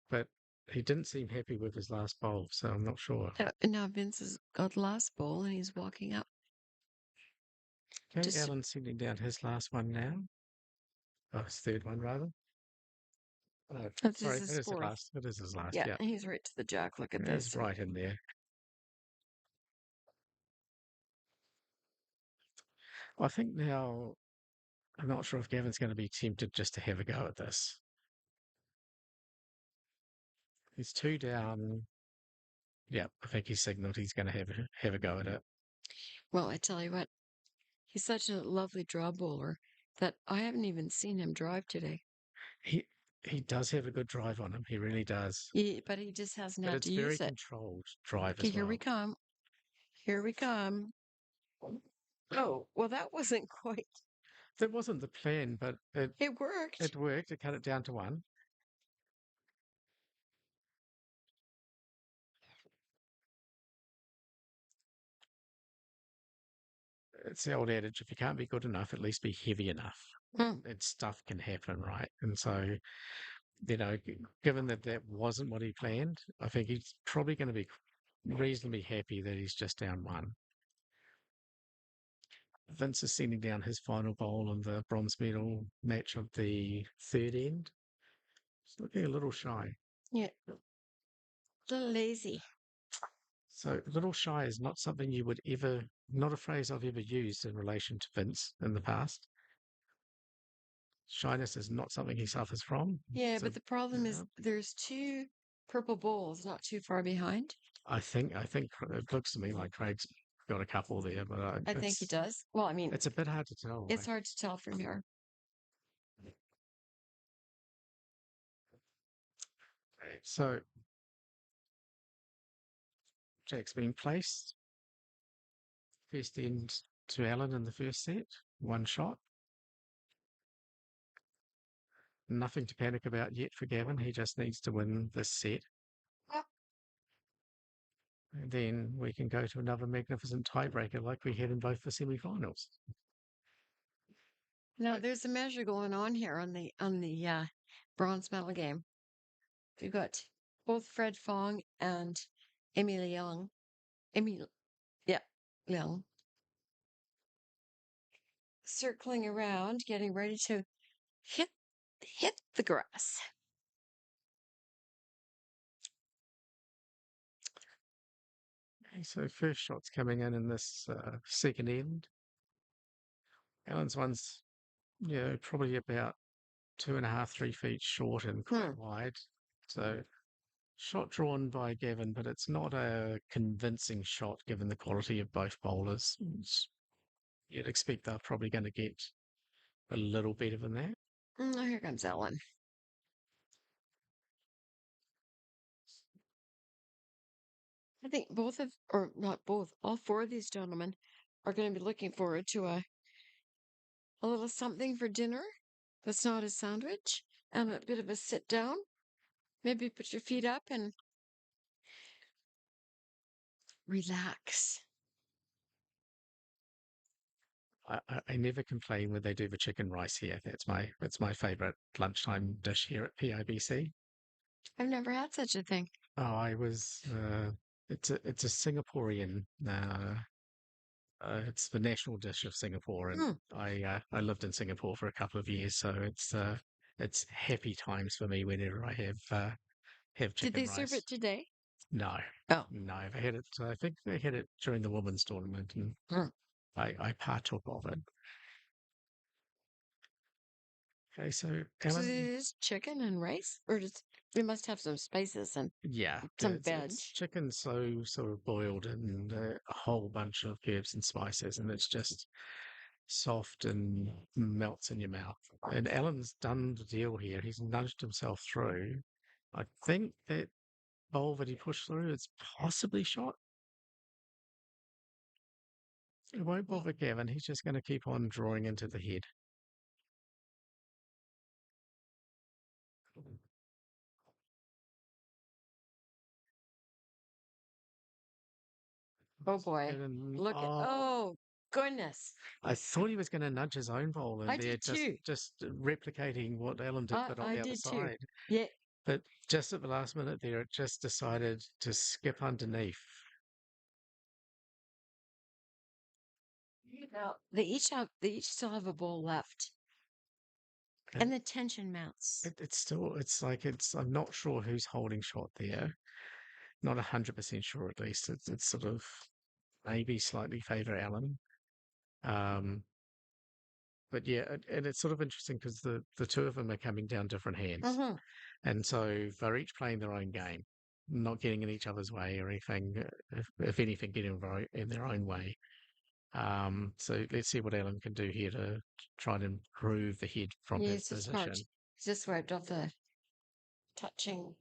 but he didn't seem happy with his last bowl, so I'm not sure. And now Vince has got the last bowl and he's walking up. Okay, Just Alan's sending down his last one now. Oh, his third one rather. Oh, this sorry, is it his is the fourth. last. It is his last. Yeah, Yeah, and he's right to the jack. Look at it is this. right in there. I think now I'm not sure if Gavin's going to be tempted just to have a go at this. He's two down. Yeah, I think he signaled he's going to have a go at it. Well, I tell you what, he's such a lovely draw bowler that I haven't even seen him drive today. He he does have a good drive on him. He really does. But he just hasn't But had it's to very use it. controlled drive Okay, as here we well. come. Here we come. Oh, well, that wasn't quite. That wasn't the plan, but It worked. it worked. It cut it down to one. it's the old adage, if you can't be good enough, at least be heavy enough. Mm. And stuff can happen, right? And so, given that that wasn't what he planned, I think he's probably going to be reasonably happy that he's just down one. Vince is sending down his final bowl in the bronze medal match of the third end. He's looking a little shy. Yeah. A little lazy. So, a little shy is not something you would ever, not a phrase I've ever used in relation to Vince in the past. Shyness is not something he suffers from. Yeah, So, but the problem is yeah, there's two purple bowls not too far behind. I think it looks to me like Craig's got a couple there, but I think he does. Well, I mean, it's a bit hard to tell. it's hard to tell from here. Right? So Jack's been placed. First end to Alan in the first set. One shot. Nothing to panic about yet for Gavin. He just needs to win this set. And then we can go to another magnificent tiebreaker like we had in both the semi-finals. Now, there's a measure going on here on the bronze medal game. We've got both Fred Fong and Amy Leung. Yeah, Leung. Circling around, getting ready to hit the grass. Okay, so first shot's coming in this second end. Alan's one's probably about 2.5, 3 feet short and quite wide. So shot drawn by Gavin, but it's not a convincing shot given the quality of both bowlers. You'd expect they're probably going to get a little better than that. Here comes Ellen. I think or not both, all four of these gentlemen are going to be looking forward to a little something for dinner that's not a sandwich and a bit of a sit down. Maybe put your feet up and relax. I never complain when they do the chicken rice here. That's my favorite lunchtime dish here at PIBC. I've never had such a thing. Oh, it's a Singaporean. It's the national dish of Singapore, and Hmm. I lived in Singapore for a couple of years, so it's happy times for me whenever I have Did chicken they serve rice. it today? No, Oh. no, they had it. I think they had it during the women's tournament, and Hmm. I partook of it. Okay, so So it Alan, is chicken and rice? Or just we must have some spices and yeah, some it's veg. it's chicken so sort of boiled and a whole bunch of herbs and spices, and it's just soft and melts in your mouth. And Alan's done the deal here. He's nudged himself through. I think that bowl that he pushed through is possibly shot. It won't bother Gavin. He's just going to keep on drawing into the head. Oh boy. And, Look at oh goodness. I thought he was going to nudge his own bowl in I there, did too. just replicating what Alan did, but on I the other did too. side. Yeah. But just at the last minute there, it just decided to skip underneath. Now they each still have a bowl left. And the tension mounts. I'm not sure who's holding shot there. Not 100% sure at least. It's sort of maybe slightly favour Alan. But yeah, and it's sort of interesting because the two of them are coming down different hands. Mm-hmm. And so they're each playing their own game, not getting in each other's way or anything. If anything, getting in their own way. So let's see what Alan can do here to try and improve the head from Yeah, his it's just smart. position. He's just wiped off the touching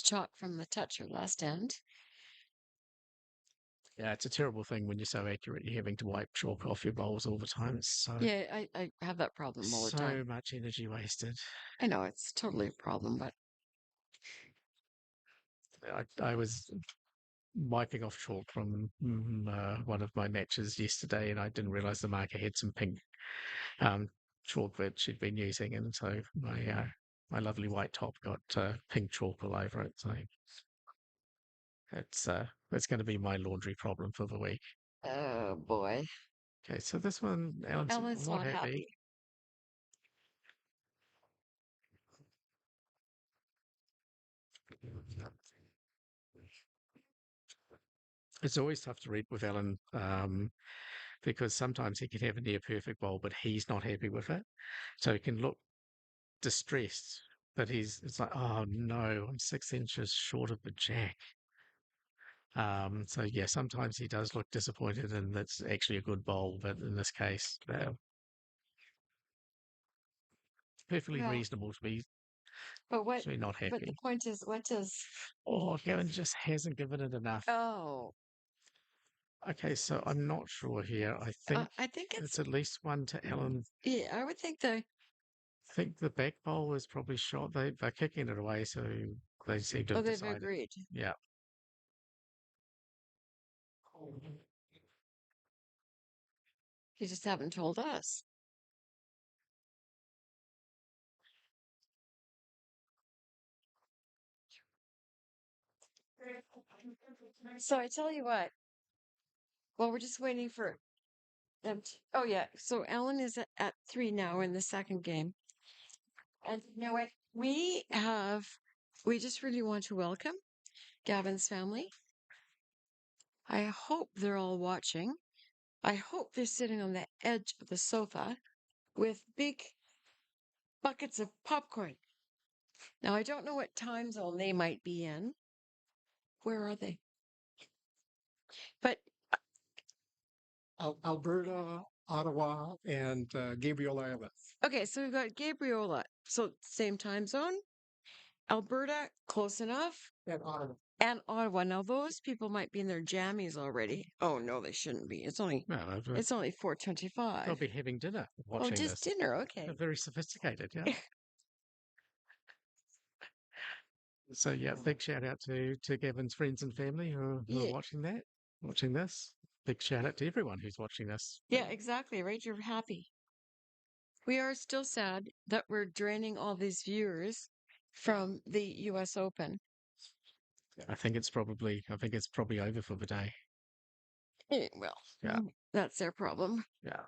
chalk from the toucher last end. Yeah, it's a terrible thing when you're so accurate. You're having to wipe chalk off your bowls all the time. It's Yeah, I have that problem all the time. so much energy wasted. I know it's totally a problem, but I was wiping off chalk from one of my matches yesterday, and I didn't realize the marker had some pink um, chalk that she'd been using, and so my lovely white top got pink chalk all over it. So it's going to be my laundry problem for the week. Oh boy. Okay, so this one, Alan's Ellen's not not happy. happy. It's always tough to read with Alan because sometimes he can have a near perfect bowl, but he's not happy with it. So he can look distressed, but it's like, oh no, I'm 6 inches short of the jack. So yeah, sometimes he does look disappointed, and that's actually a good bowl, but in this case, perfectly Well, reasonable to be but actually not but the happy. point is, what does, Oh, Gavin just hasn't given it enough. oh, Okay, so I'm not sure here. I think It's it's, at least one to Alan. yeah, I would think I think the back bowl is probably shot. They're kicking it away, so they seem to oh, have they've decided. agreed. Yeah. You just haven't told us. So I tell you what, well, we're just waiting for them to, oh yeah, so Ellen is at 3 now in the second game. And you know what? We just really want to welcome Gavin's family. I hope they're all watching. I hope they're sitting on the edge of the sofa with big buckets of popcorn. Now, I don't know what time zone they might be in. Where are they? But Alberta, Ottawa, and Gabriel Island. okay, so we've got Gabriola. So same time zone. Alberta, close enough. And Ottawa. And Ottawa. Now those people might be in their jammies already. Oh no, they shouldn't be. No, It's only they'll 4:25. be having dinner Oh, watching just this. dinner. They're Okay. very sophisticated, yeah. So yeah, big shout out to Gavin's friends and family who are Yeah, watching this. Big shout out to everyone who's watching this. yeah, exactly. Right. You're happy. We are still sad that we're draining all these viewers from the US Open. I think it's probably over for the day. Well, Yeah, that's their problem. yeah.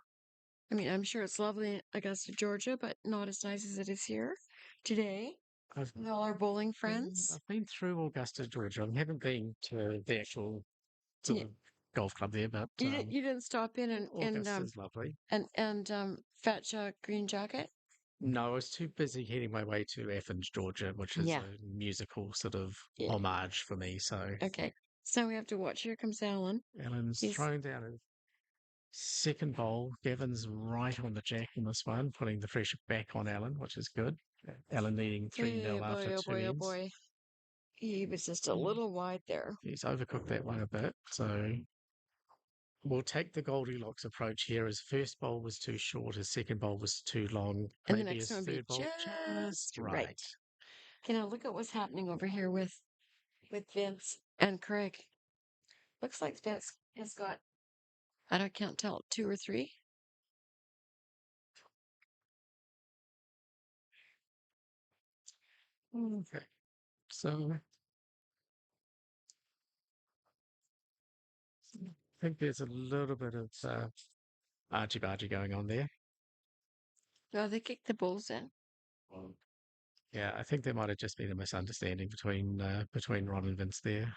I mean, I'm sure it's lovely in Augusta, Georgia, but not as nice as it is here today I've with all our bowling friends. I've been through Augusta, Georgia. I haven't been to the actual sort You, of golf club there, but you didn't stop in Augusta's lovely. and Fat Jack Green Jacket? No, I was too busy heading my way to Athens, Georgia, which is Yeah. a musical sort of Yeah. homage for me. So Okay. So we have to watch. Here comes Alan. Alan's He's thrown down a second bowl. Gavin's right on the jack in this one, putting the pressure back on Alan, which is good. Alan leading 3-0 oh boy, after oh two boy, oh ends. boy. He was just a little wide there. He's overcooked that one a bit. So we'll take the Goldilocks approach here. His first bowl was too short, his second bowl was too long. And the Maybe next his one would be third bowl just right. right. Okay, now look at what's happening over here with Vince and Craig. Looks like Vince has got, I can't tell, 2 or 3. Okay. So I think there's a little bit of argy-bargy going on there. No, they kicked the bulls in. Yeah, I think there might have just been a misunderstanding between Ron and Vince there.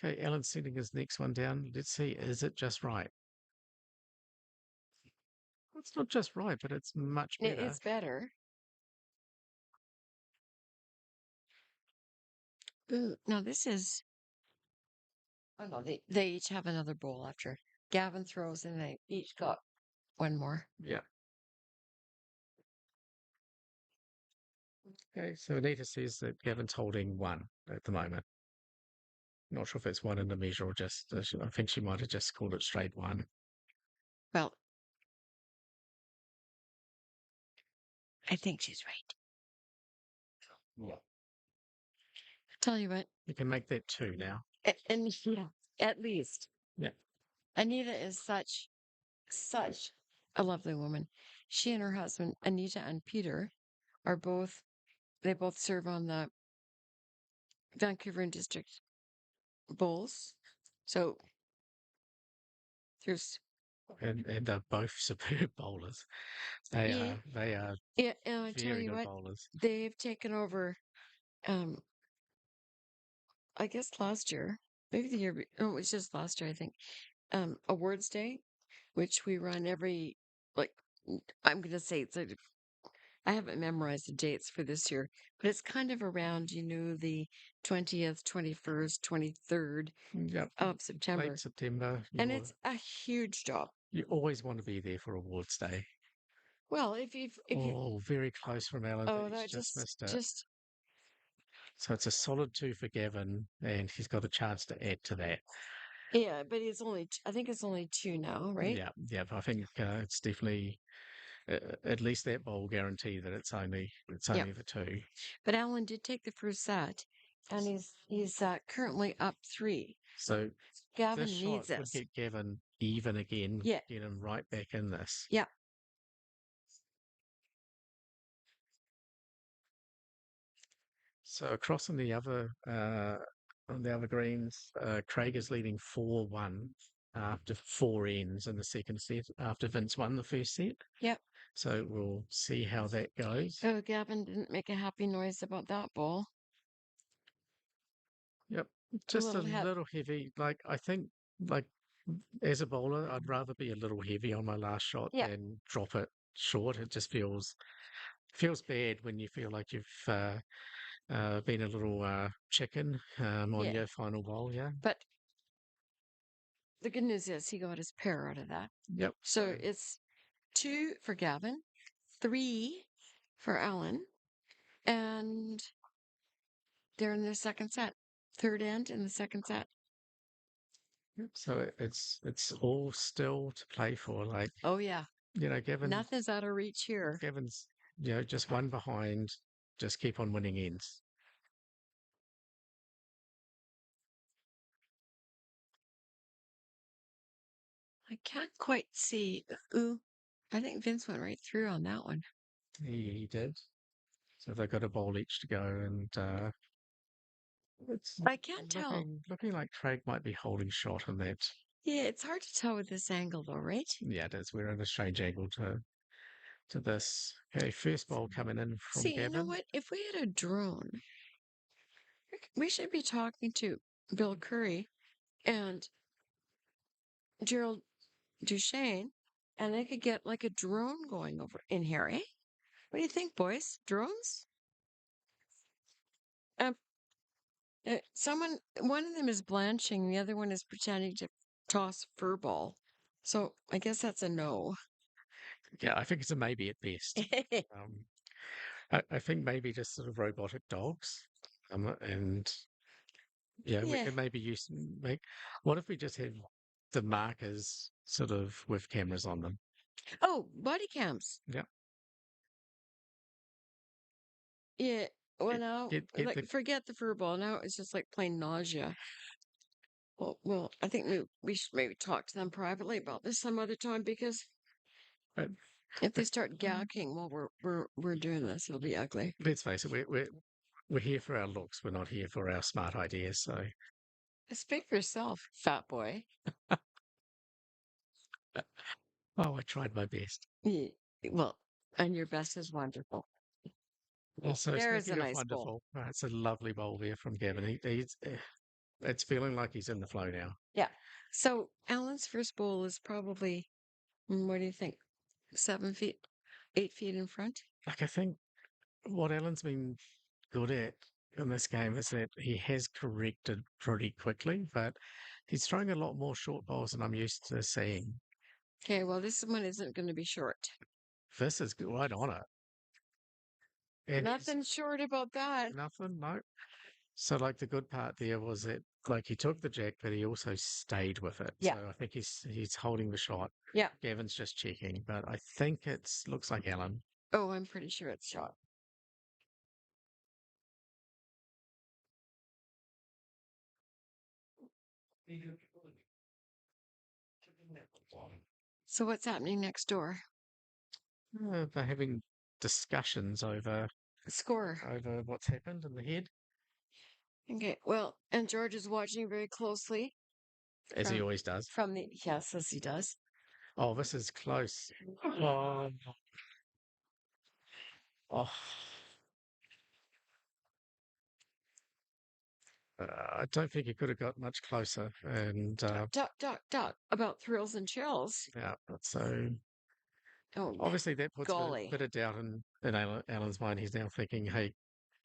Okay, Alan's sending his next one down. Let's see, is it just right? It's not just right, but it's much better. It's better. Ooh, now this is, oh no, they each have another bowl after Gavin throws and they each got one more. Yeah. Okay, so Anita says that Gavin's holding one at the moment. Not sure if it's one in the measure or just, I think she might have just called it straight one. Well, I think she's right. Yeah. Tell you what, You can make that 2 now. and yeah, at least Yeah. Anita is such a lovely woman. She and her husband, Anita and Peter, are both, they both serve on the Vancouver and District Bowls. So there's, And they're both superb bowlers. They yeah, are they are yeah, and I tell very you good what, bowlers. they've taken over, um, I guess last year, maybe the year, oh, it was just last year, I think, Awards Day, which we run every, like, I'm going to say it's like, I haven't memorized the dates for this year, but it's kind of around, the 20th, 21st, 23rd Yep. of Late September. September. And it's a huge job. You always want to be there for awards day. Well, if you, Oh, very close from Alan, but oh, he's that just missed it. just, So it's a solid 2 for Gavin, and he's got a chance to add to that. yeah, but it's only, I think it's only two now, right? Yeah. I think it's definitely at least that bowl guarantee that it's only Yep. the 2. But Alan did take the first set, and he's currently up 3. So this Gavin shot needs would this. get Gavin even again, Yeah. get him right back in this. Yeah. So across on the other greens, Craig is leading 4-1 after 4 ends in the second set. After Vince won the first set. Yep. So we'll see how that goes. Oh, Gavin didn't make a happy noise about that ball. Yep, just a little little heavy. Like I think, like as a bowler, I'd rather be a little heavy on my last shot Yeah. than drop it short. It just feels bad when you feel like you've been a little chicken on Yeah. your final bowl. Yeah. But the good news is he got his pair out of that. Yep. So it's 2 for Gavin, 3 for Alan, and they're in their second set. Third end in the second set. So it's all still to play for. Like, Oh yeah. Gavin. Nothing's out of reach here. Gavin's just one behind. Just keep on winning ends. I can't quite see. Ooh, I think Vince went right through on that one. He did. So they've got a bowl each to go, and it's I can't tell. looking like Craig might be holding shot on that. Yeah, it's hard to tell with this angle though, right? Yeah, it is. We're at a strange angle to this. Okay, first bowl coming in from See, Gavin. you know what? If we had a drone, we should be talking to Bill Curry and Gerald Duchesne, and they could get like a drone going over in here, eh? What do you think, boys? Drones? Um, one of them is blanching, the other one is pretending to toss fur ball. So I guess that's a no. Yeah, I think it's a maybe at best. I think maybe just sort of robotic dogs. And yeah, we Yeah. can maybe what if we just have the markers sort of with cameras on them? Oh, body cams. Yeah. Yeah. Well, Get, now, get like, the forget the fur ball. Now it's just like plain nausea. Well, I think we should maybe talk to them privately about this some other time because but, if they but start gawking while we're doing this, it'll be ugly. let's face it, we're here for our looks. We're not here for our smart ideas. So Speak for yourself, fat boy. oh, I tried my best. Yeah, well, and your best is wonderful. So There is a speaking of nice bowl. wonderful, it's a lovely bowl there from Gavin. It's feeling like he's in the flow now. Yeah. So Alan's first bowl is probably, what do you think? 7 feet, 8 feet in front? Like I think what Alan's been good at in this game is that he has corrected pretty quickly, but he's throwing a lot more short balls than I'm used to seeing. Okay, well, this one isn't going to be short. This is right on it. And Nothing short about that. nothing, no. So like the good part there was that like he took the jack, but he also stayed with it. Yeah. So I think he's holding the shot. Yeah. Gavin's just checking, but I think it's looks like Alan. Oh, I'm pretty sure it's short. So what's happening next door? They're having discussions Score. over what's happened in the head, Okay. Well, and George is watching very closely as he from always does. from the yes, as he does. Oh, this is close. Oh, oh. I don't think he could have got much closer. And Talk about thrills and chills. yeah, so Oh, obviously that puts a golly. bit of doubt in Alan's mind. He's now thinking, hey,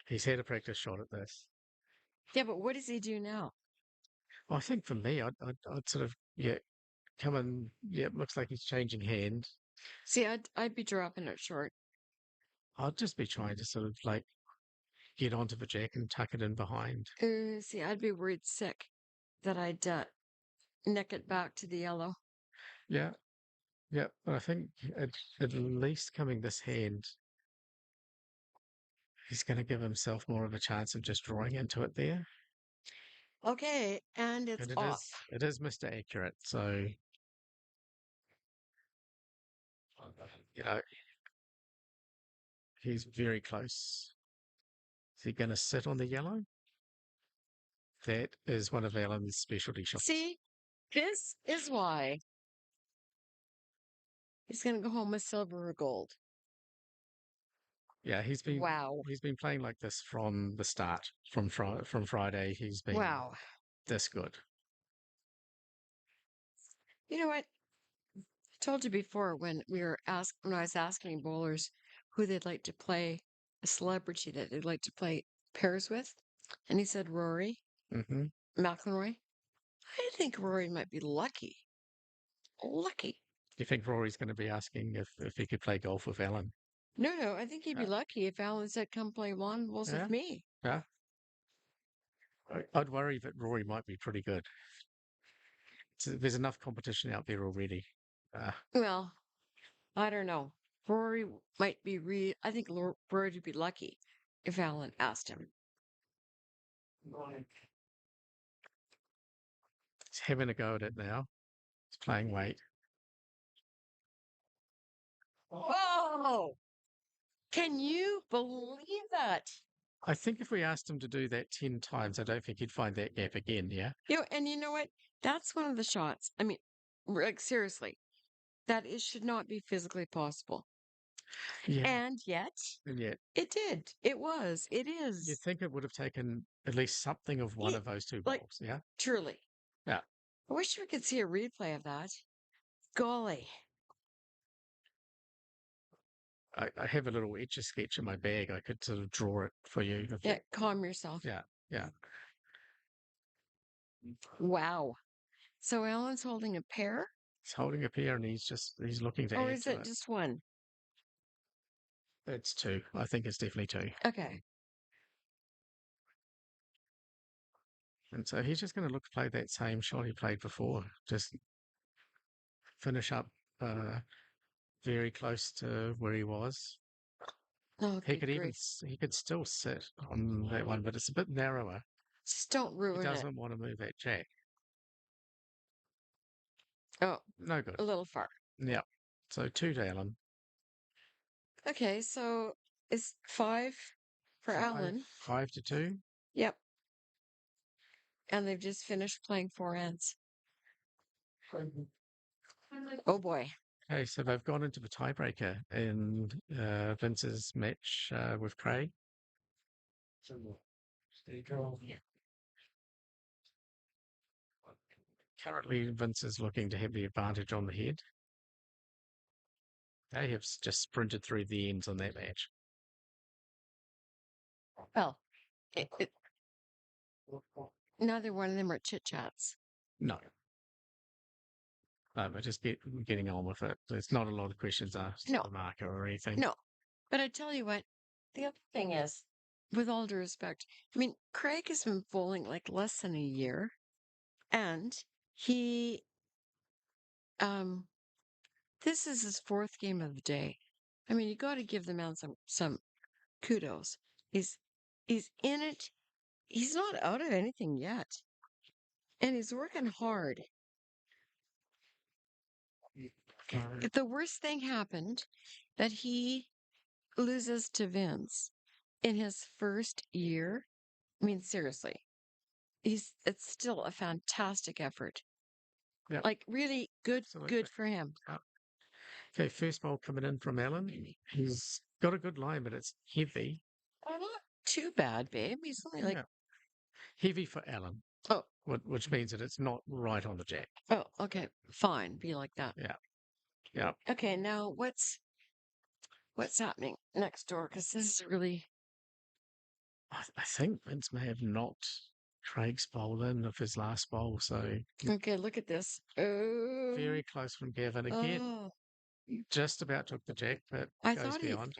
he's had a practice shot at this. Yeah, but what does he do now? I think for me, I'd sort of, yeah, come in. Yeah, it looks like he's changing hand. See, I'd be dropping it short. I'd just be trying to sort of like get onto the jack and tuck it in behind. See, I'd be worried sick that I'd neck it back to the yellow. Yeah, yeah. But I think at least coming this hand, he's going to give himself more of a chance of just drawing into it there. Okay, and it's And off. it is Mr. Accurate. So, you know, he's very close. Is he going to sit on the yellow? That is one of Alan's specialty shots. See, this is why he's going to go home with silver or gold. Yeah, Wow. he's been playing like this from the start, from Friday. He's been Wow. this good. You know what? I told you before when when I was asking bowlers who they'd like to play, a celebrity that they'd like to play pairs with, and he said Rory Hmm. McIlroy. I think Rory might be lucky. Lucky. Do you think Rory's going to be asking if he could play golf with Alan? No, I think he'd be Yeah, lucky if Alan said, "Come play lawn bowls yeah, with me." yeah. I'd worry that Rory might be pretty good. So there's enough competition out there already. Uh, Well, I don't know. Rory might be I think Rory would be lucky if Alan asked him. he's having a go at it now. He's playing weight. Oh, can you believe that? I think if we asked him to do that 10 times, I don't think he'd find that gap again, yeah? And you know what? That's one of the shots. I mean, like seriously, should not be physically possible. Yeah. And yet, And yet, it did. It was. It you'd is. think it would have taken at least something of one It, of those two like, balls, yeah? truly. Yeah. I wish we could see a replay of that. Golly. I have a little etch a sketch in my bag. I could sort of draw it for you. Yeah, calm yourself. Yeah, yeah. Wow. So Alan's holding a pair, He's holding a pair and he's looking to or add is to it it. just one? It's two. I think it's definitely two. Okay. And so he's just going to look to play that same shot he played before. Just finish up very close to where he was. Oh, He good could even grief. he could still sit on that one, but it's a bit narrower. Just don't He ruin it. doesn't want to move that jack. Oh, No good. a little far. Yeah. So two to Alan. Okay, so it's 5 for Alan. 5-2. Yep. And they've just finished playing 4 ends. Oh boy. Okay, so they've gone into the tiebreaker in Vince's match with Craig. Currently, Vince is looking to have the advantage on the head. They have just sprinted through the ends on that match. Well, neither one of them are chit chats. No. No, but just getting on with it. There's not a lot of questions asked No. to the marker or anything. No. But I tell you what, the other thing is, with all due respect, I mean, Craig has been bowling like less than a year, and he, this is his 4th game of the day. I mean, you got to give the man some kudos. He's in it. He's not out of anything yet. and he's working hard. If the worst thing happened that he loses to Vince in his first year, I mean, seriously, it's still a fantastic effort. Yeah, Like really absolutely. good for him. Yeah. Okay, first bowl coming in from Alan. He's got a good line, but it's heavy. Oh, not too bad, babe. He's only like, Yeah, heavy for Alan, oh, which means that it's not right on the jack. oh, okay, fine, be like that. Yeah, yeah. Okay, now what's happening next door? Because this is really I think Vince may have knocked Craig's bowl in of his last bowl, so okay. Look at this. Oh, very close from Gavin again. oh. Just about took the jack, but I goes thought he. beyond.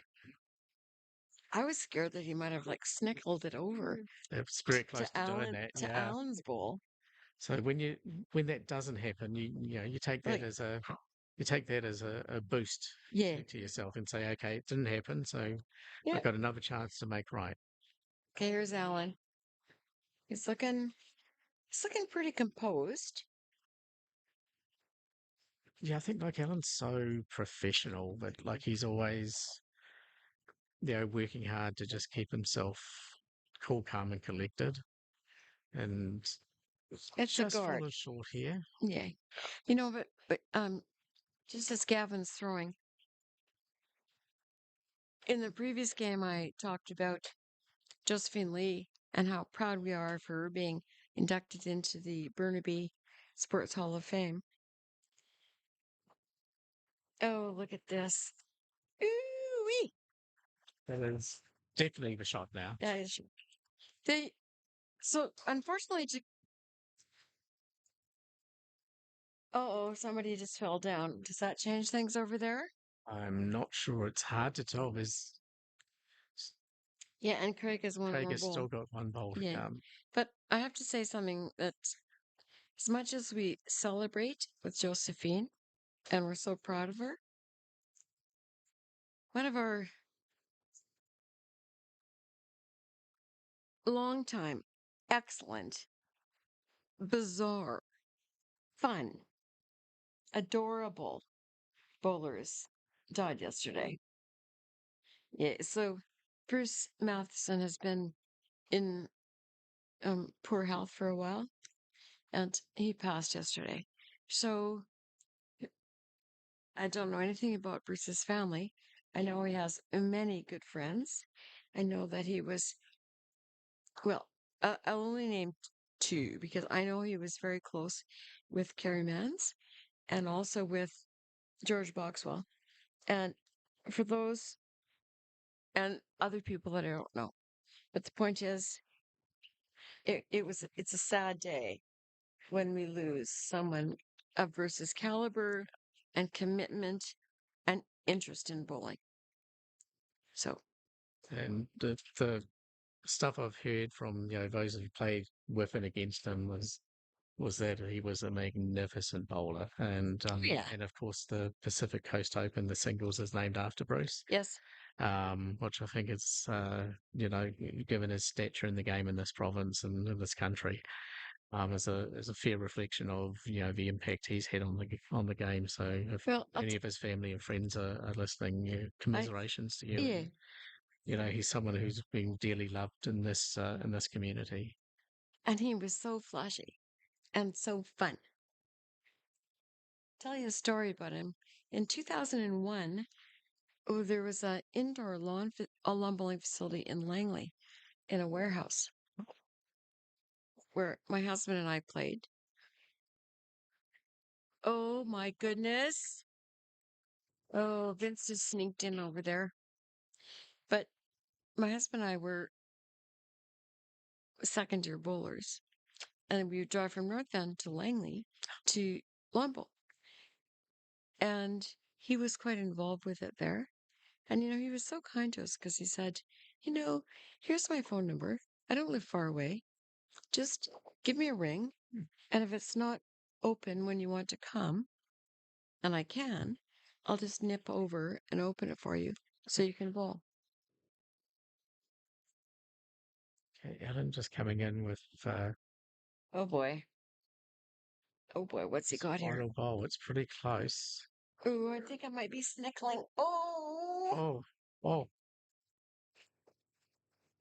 I was scared that he might have like snickled it over It's very close to doing Alan that. to Yeah. Alan's bowl. So when that doesn't happen, you take that Like, as a boost yeah, to yourself and say, okay, it didn't happen, so yeah. I've got another chance to make right. Okay, here's Alan. He's looking. He's looking pretty composed. Yeah, I think like Alan's so professional that like he's always working hard to just keep himself cool, calm, and collected, and It's a just guard. follows short here. Yeah, but just as Gavin's throwing in the previous game, I talked about Josephine Lee and how proud we are for her being inducted into the Burnaby Sports Hall of Fame. Oh, look at this. Ooh-wee. That is definitely the shot now. That is they so unfortunately to oh somebody just fell down. Does that change things over there? I'm not sure. It's hard to tell. Yeah, and Craig has one Craig more has still bowl. got one bowl to Yeah. come. But I have to say something that as much as we celebrate with Josephine and we're so proud of her, one of our long time, excellent, bizarre, fun, adorable bowlers died yesterday. Yeah, so Bruce Matheson has been in poor health for a while, and he passed yesterday. So I don't know anything about Bruce's family. I know he has many good friends. I know that he was, well, I'll only name two because I know he was very close with Carrie Mans and also with George Boxwell. And for those and other people that I don't know. But the point is, it's a sad day when we lose someone of Bruce's caliber and commitment and interest in bowling. So, And the stuff I've heard from those who played with and against him was that he was a magnificent bowler, yeah, and of course the Pacific Coast Open, the singles is named after Bruce, yes, which I think is given his stature in the game in this province and in this country, is a fair reflection of the impact he's had on the game. So if well, any of his family and friends are listening, I, commiserations to you. yeah, He's someone who's been dearly loved in this community. and he was so flashy and so fun. Tell you a story about him. In 2001, there was an indoor lawn bowling facility in Langley in a warehouse where my husband and I played. Oh my goodness. Oh, Vince just sneaked in over there. But my husband and I were second year bowlers, and we would drive from North Van to Langley to lawn bowl. And he was quite involved with it there. And, he was so kind to us because he said, here's my phone number. I don't live far away. Just give me a ring. And if it's not open when you want to come, and I can, I'll just nip over and open it for you so you can bowl. Okay, Ellen just coming in with Oh boy. Oh boy, what's he got here? Final bowl. It's pretty close. Oh, I think I might be snickling. Oh, Oh, oh.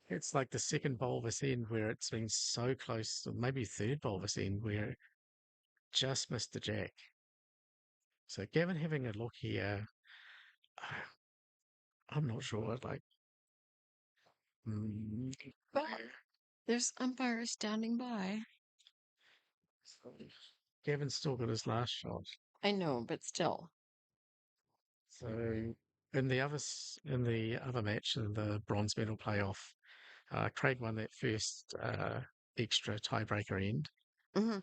It's like the second bowl this end where it's been so close, or maybe third bowl this end where it just missed the jack. So Gavin having a look here, I'm not sure. Like, mm, well, there's umpires standing by. Gavin's still got his last shot. I know, but still. So in the other match, in the bronze medal playoff, Craig won that first extra tiebreaker end. Hmm.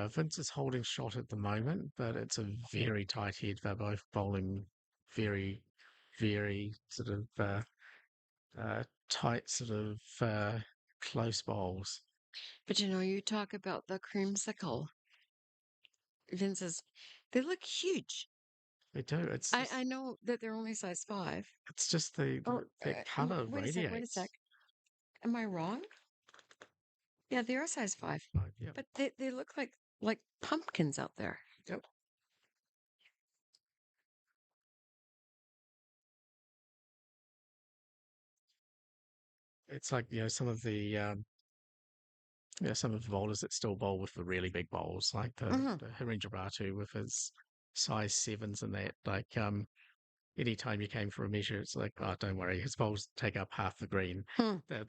Vince is holding shot at the moment, but it's a very tight head. They're both bowling very, very sort of tight, sort of close bowls. But you talk about the creamsicle. Vince's, they look huge. They do. I know that they're only size 5. It's just the Oh, that color wait a sec, wait a radiates. sec. Am I wrong? Yeah, they are size 5, Right, yeah. but they look like pumpkins out there. Yep. It's like some of the some of the bowlers that still bowl with the really big bowls, like Hmm. the Hirenja Batu with his size 7s and that. Like anytime you came for a measure, it's like, oh, don't worry, his bowls take up half the green. Hmm. They're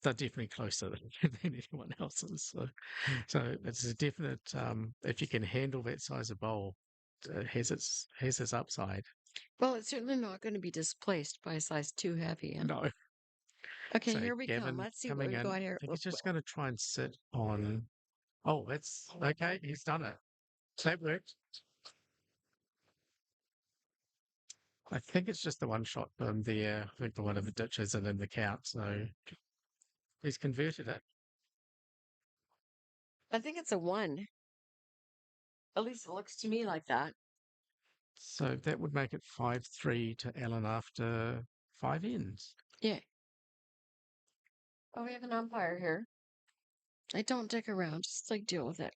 definitely closer than anyone else's. So it's a definite. If you can handle that size of bowl, it has its upside. Well, it's certainly not going to be displaced by a size 2 heavy. No. Okay, So here we come. Gavin Let's see what coming we've in. got I here. think he's just going to try and sit on. Oh, that's okay. He's done it. That worked. I think it's just the one shot from there. I think the one of the ditches and in the count. So he's converted it. I think it's a 1. At least it looks to me like that. So that would make it 5-3 to Alan after 5 ends. Yeah. Oh, we have an umpire here. I don't dick around. Just deal with it.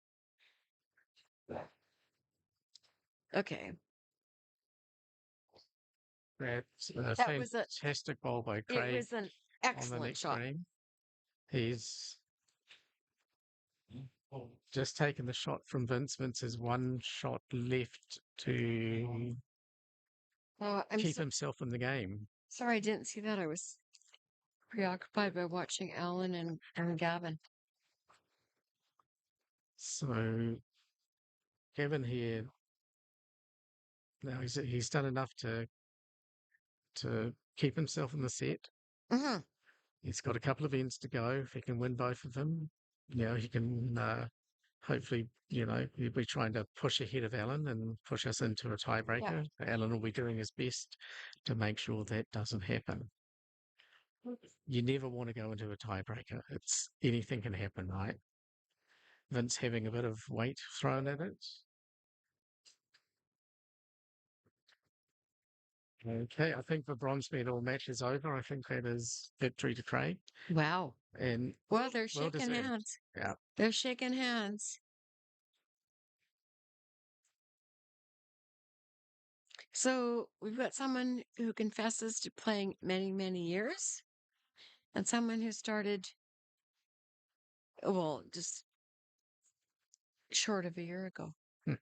Okay. That's a That was a. fantastic ball by It Craig was an on the excellent next shot. green. He's just taken the shot from Vince. Vince has one shot left to I'm keep himself in the game. sorry I didn't see that. I was preoccupied by watching Alan and Gavin. So Kevin here now he's done enough to keep himself in the set. Hmm. He's got a couple of ends to go. If he can win both of them, he can hopefully, he'll be trying to push ahead of Alan and push us into a tiebreaker. Yeah. Alan will be doing his best to make sure that doesn't happen. You never want to go into a tiebreaker. Anything can happen, right? Vince having a bit of weight thrown at it. Okay, I think the bronze medal match is over. I think that is victory to Craig. Wow. And Well, they're well shaking deserved. hands. Yeah. They're shaking hands. So we've got someone who confesses to playing many, many years, and someone who started, well, just short of a year ago. Hmm.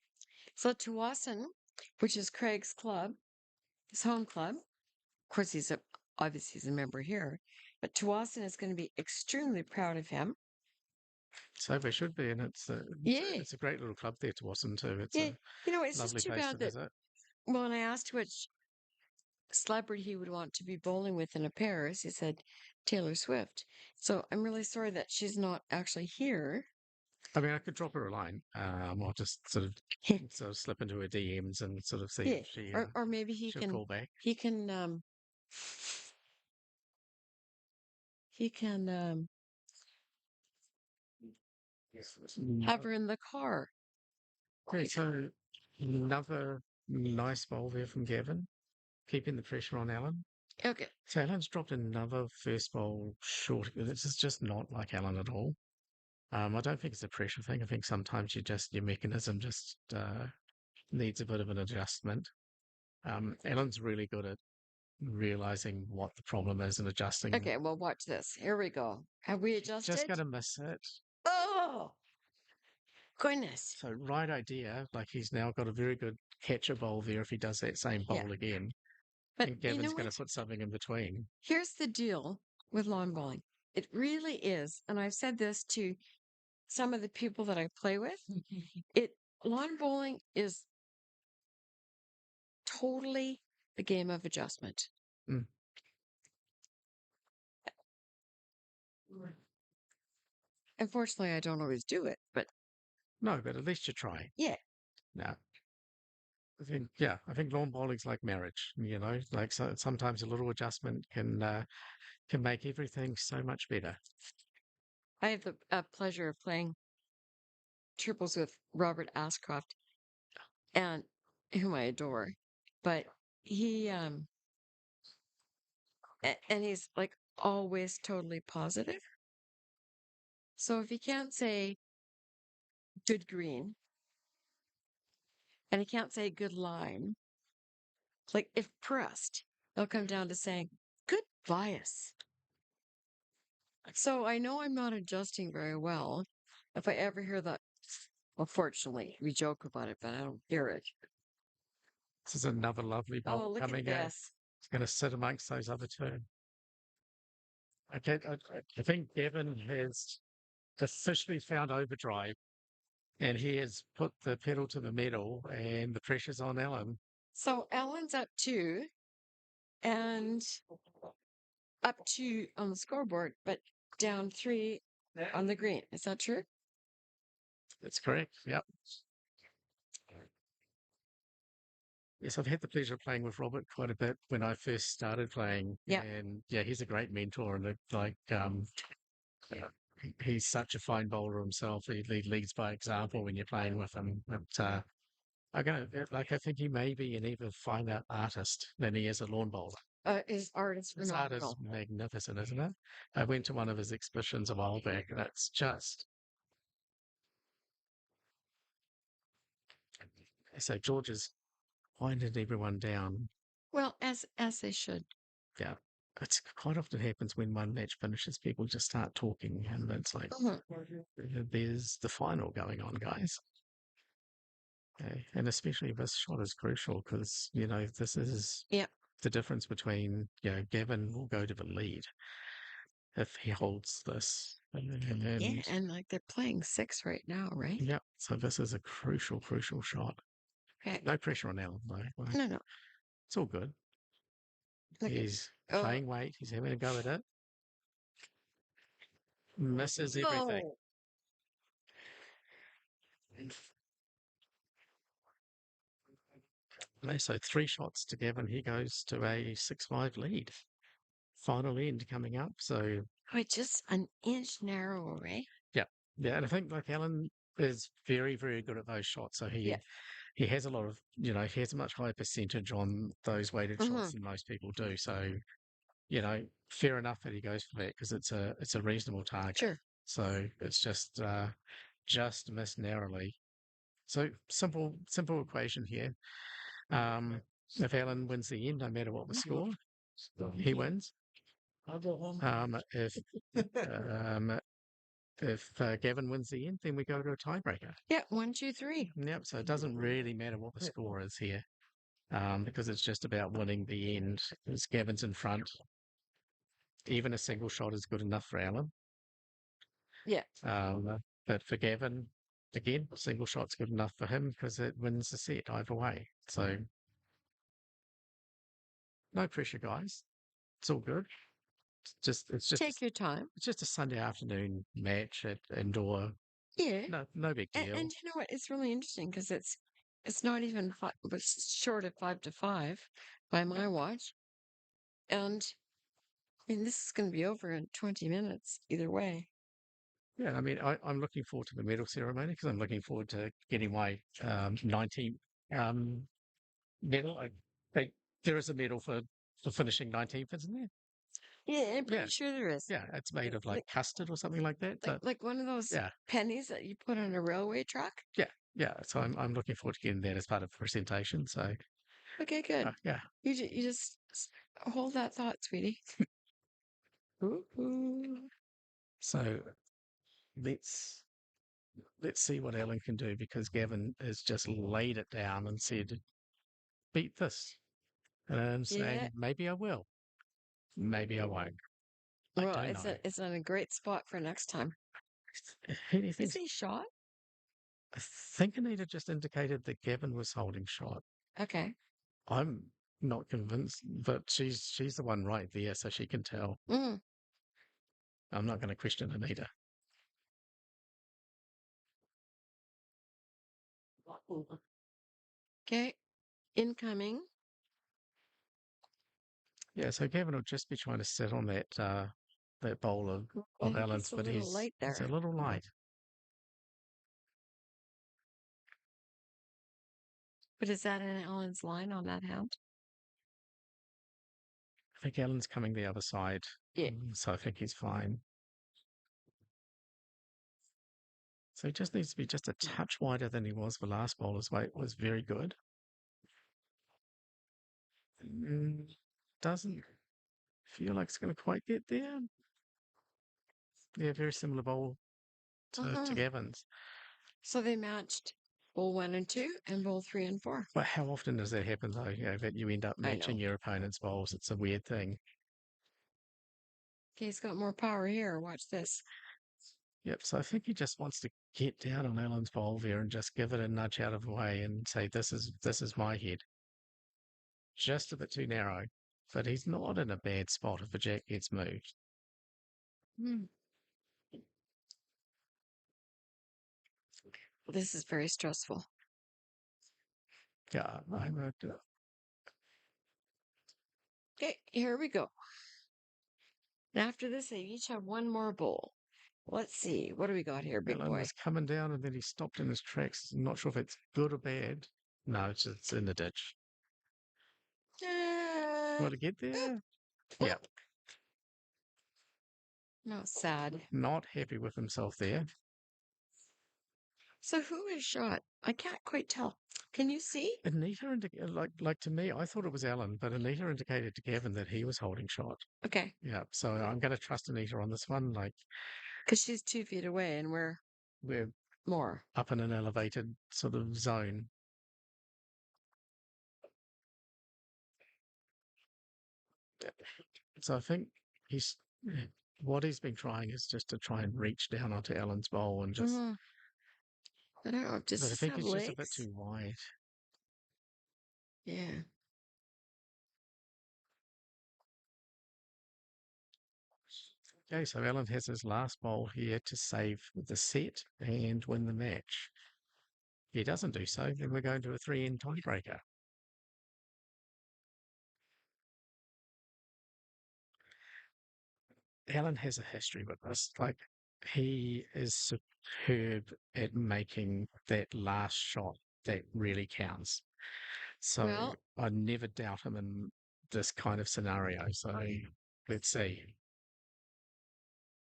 So Tawasin, which is Craig's club, his home club. Of course, obviously he's a member here, but Tawasin is going to be extremely proud of him. So they should be, and it's a great little club there to Wasson too. It's a it's just lovely too place bad to that. visit. Well, when I asked which celebrity he would want to be bowling with in a pairs, he said Taylor Swift. So I'm really sorry that she's not actually here. I mean, I could drop her a line. I'll just sort of slip into her DMs and sort of see if she or maybe she'll call back. He can have her in the car. Okay, so another nice bowl there from Gavin, keeping the pressure on Alan. Okay. So Alan's dropped another first bowl short. This is just not like Alan at all. I don't think it's a pressure thing. I think sometimes your mechanism just needs a bit of an adjustment. Alan's really good at realizing what the problem is and adjusting. Okay, well, watch this. Here we go. Have we Just adjusted? gonna miss it. Oh, goodness. So right idea. Like he's now got a very good catcher bowl there if he does that same Yeah. bowl again. But And you Gavin's know going what? to put something in between. Here's the deal with lawn bowling. It really is, and I've said this to some of the people that I play with. Lawn bowling is totally the game of adjustment. Mm. Unfortunately, I don't always do it, but No, but at least you try. yeah. No. I think lawn bowling's like marriage, like sometimes a little adjustment can make everything so much better. I have the pleasure of playing triples with Robert Ashcroft, and whom I adore. But he and he's like always totally positive. So if he can't say good green and he can't say good line, like if pressed, he'll come down to saying good bias. So I know I'm not adjusting very well. If I ever hear that, well, fortunately, we joke about it, but I don't hear it. This is another lovely bowl Oh, look coming at in. this. It's going to sit amongst those other two. Okay, I think Gavin has officially found overdrive, and he has put the pedal to the metal, and the pressure's on Alan. So Ellen's up 2 and up 2 on the scoreboard, but down 3 on the green. Is that true? That's correct. Yep. Yes, I've had the pleasure of playing with Robert quite a bit when I first started playing. Yeah. And yeah, he's a great mentor, and he's such a fine bowler himself. He leads by example when you're playing with him. But I think he may be an even finer artist than he is a lawn bowler. His art is His art is phenomenal. magnificent, isn't it? I went to one of his exhibitions a while back, and it's just. So George has winded everyone down. Well, as they should. Yeah. It's quite often happens when one match finishes, people just start talking, and it's like, there's the final going on, guys. Okay. And especially this shot is crucial because, this is the difference between, Gavin will go to the lead if he holds this. And like they're playing 6 right now, right? Yeah. So this is a crucial, crucial shot. Okay. No pressure on Alan, though. No. It's all good. He's playing weight. He's having a go at it. Misses everything. Oh. So 3 shots to Gavin. He goes to a 6-5 lead. Final end coming up. So Just an inch narrower, right? yeah. And I think like Alan is very, very good at those shots. So he has a lot of, he has a much higher percentage on those weighted shots than most people do. So, fair enough that he goes for that because it's a reasonable target. Sure. So it's just missed narrowly. So simple equation here. If Alan wins the end, no matter what the score, he wins. If Gavin wins the end, then we go to a tiebreaker. Yeah, 1, 2, 3. Yep. So it doesn't really matter what the score is here, because it's just about winning the end. As Gavin's in front, even a single shot is good enough for Alan. Yeah. But for Gavin, again, a single shot's good enough for him because it wins the set either way. So no pressure, guys. It's all good. It's just Take your time. It's just a Sunday afternoon match at indoor. Yeah. No big deal. And you know what? It's really interesting because it's not even it's short of 5 to 5 by my watch. And I mean, this is going to be over in 20 minutes either way. Yeah, I mean, I'm looking forward to the medal ceremony because I'm looking forward to getting my 19th medal. I think there is a medal for finishing 19th, isn't there? Yeah, I'm pretty Yeah. sure there is. Yeah, it's made of like Like, custard or something like that. So like one of those yeah, pennies that you put on a railway truck. yeah. So I'm looking forward to getting that as part of the presentation. So Okay, good. yeah, You just hold that thought, sweetie. Ooh. so let's let's see what Ellen can do because Gavin has just laid it down and said, "Beat this," and I'm Yeah. saying maybe I will, maybe I won't. I Well, don't know. it's in a great spot for next time. Anything. Is he shot? I think Anita just indicated that Gavin was holding shot. Okay. I'm not convinced, but she's the one right there, so she can tell. Mm. I'm not going to question Anita. Okay. Incoming. Yeah, so Gavin will just be trying to sit on that bowl I of think Ellen's, it's a but little light he's a there. little light. But is that an Ellen's line on that hand? I think Ellen's coming the other side, Yeah. so I think he's fine. So he just needs to be just a touch wider than he was. The last bowler's weight was very good. Doesn't feel like it's going to quite get there. Yeah, very similar bowl to Gavin's. So they matched bowl 1 and 2 and bowl 3 and 4. But how often does that happen, though? You know, that you end up I matching know. your opponent's bowls. It's a weird thing. Okay, he's got more power here. Watch this. Yep. So I think he just wants to get down on Ellen's bowl there and just give it a nudge out of the way and say, "This is my head." Just a bit too narrow, but he's not in a bad spot if the jack gets moved. Hmm. This is very stressful. Yeah, Okay, here we go. And after this, they each have one more bowl. Let's see. What do we got here, big Ellen boy? was coming down and then he stopped in his tracks. I'm not sure if it's good or bad. No, it's in the ditch. Want to get there? Yeah, No, sad. not happy with himself there. So who is shot? I can't quite tell. Can you see? Anita, like to me, I thought it was Alan, but Anita indicated to Gavin that he was holding shot. Okay, Yeah, so I'm going to trust Anita on this one. Like because she's 2 feet away and we're we're more. up in an elevated sort of zone. So I think he's what he's been trying is just to try and reach down onto Alan's bowl and just. Mhm. I don't know. Does But I this think have he's just a bit legs? too wide. Yeah. Okay, so Alan has his last bowl here to save the set and win the match. If he doesn't do so, then we're going to a 3-end tiebreaker. Alan has a history with this. Like, he is superb at making that last shot that really counts. So Well, I never doubt him in this kind of scenario. So let's see.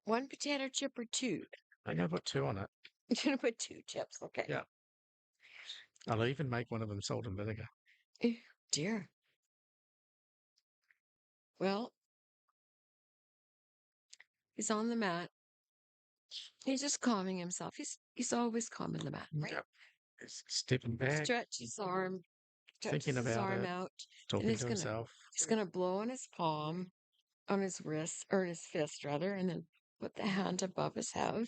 one potato chip or two. I'm going to put 2 on it. You're gonna put 2 chips. Okay. Yeah. I'll even make one of them salt and vinegar. Ew, dear. Well, he's on the mat. He's just calming himself. He's always calming the mat, right? Yep. He's stepping back, Stretch his arm, stretches thinking his about arm it, out. Then talking to himself. he's gonna blow on his palm, on his wrist, or his fist rather, and then put the hand above his head,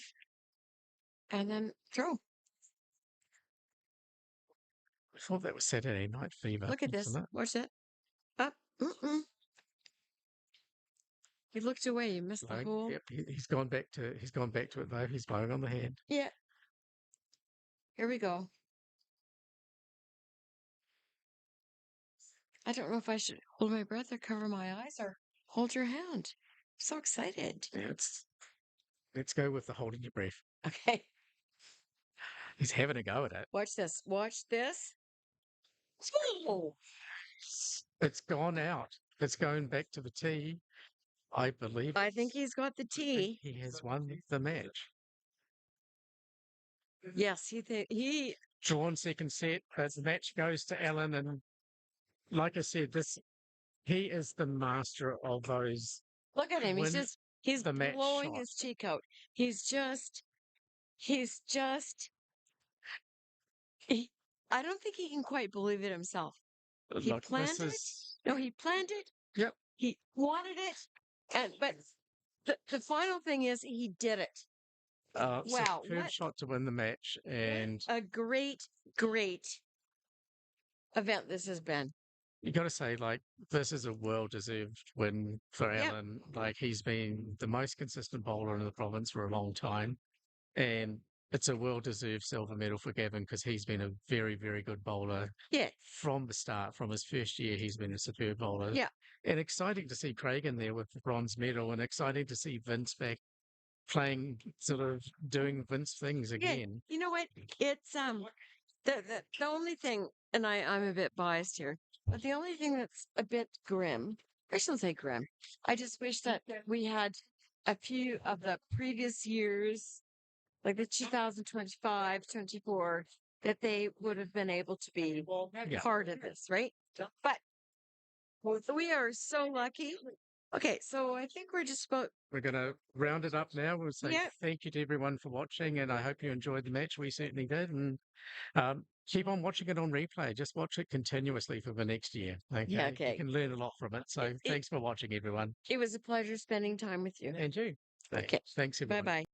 and then throw. I thought that was Saturday Night Fever, Look at this. wasn't it? Watch it. Up. He looked away. He missed the Like, hole. yep, he's gone back to it though. He's blowing on the hand. Yeah. Here we go. I don't know if I should hold my breath or cover my eyes or hold your hand. I'm so excited. Yeah, let's go with the holding your breath. Okay. He's having a go at it. Watch this. Watch this. Oh, It's gone out. It's going back to the tee. I believe I think he's got the T. he has won the match. Yes, he. Drawn second set, but the match goes to Alan, and like I said, he is the master of those Look at him. win He's the match blowing shot. his cheek out. He's just. He, I don't think he can quite believe it himself. He Look, planned this it. is No, he planned it. yep. He wanted it, but the final thing is he did it. Wow, Superb shot to win the match, and what a great event this has been. you got to say, like, this is a well-deserved win for Yep. Alan. Like, he's been the most consistent bowler in the province for a long time, and it's a well-deserved silver medal for Gavin because he's been a very, very good bowler. Yeah. From the start, from his first year, he's been a superb bowler. Yeah. And exciting to see Craig in there with the bronze medal, and exciting to see Vince back playing, sort of doing Vince things again. You know what? It's the only thing, and I'm a bit biased here, but the only thing that's a bit grim, I shouldn't say grim. I just wish that we had a few of the previous years, like the 2025, 24, that they would have been able to be part of this, right? But we are so lucky. Okay, so I think we're just about. We're going to round it up now. We'll say Yeah. thank you to everyone for watching, and I hope you enjoyed the match. We certainly did. And keep on watching it on replay. Just watch it continuously for the next year. Okay? Yeah, okay. You can learn a lot from it. So thanks for watching, everyone. It was a pleasure spending time with you. And you. Okay. Thanks, everyone. Bye-bye.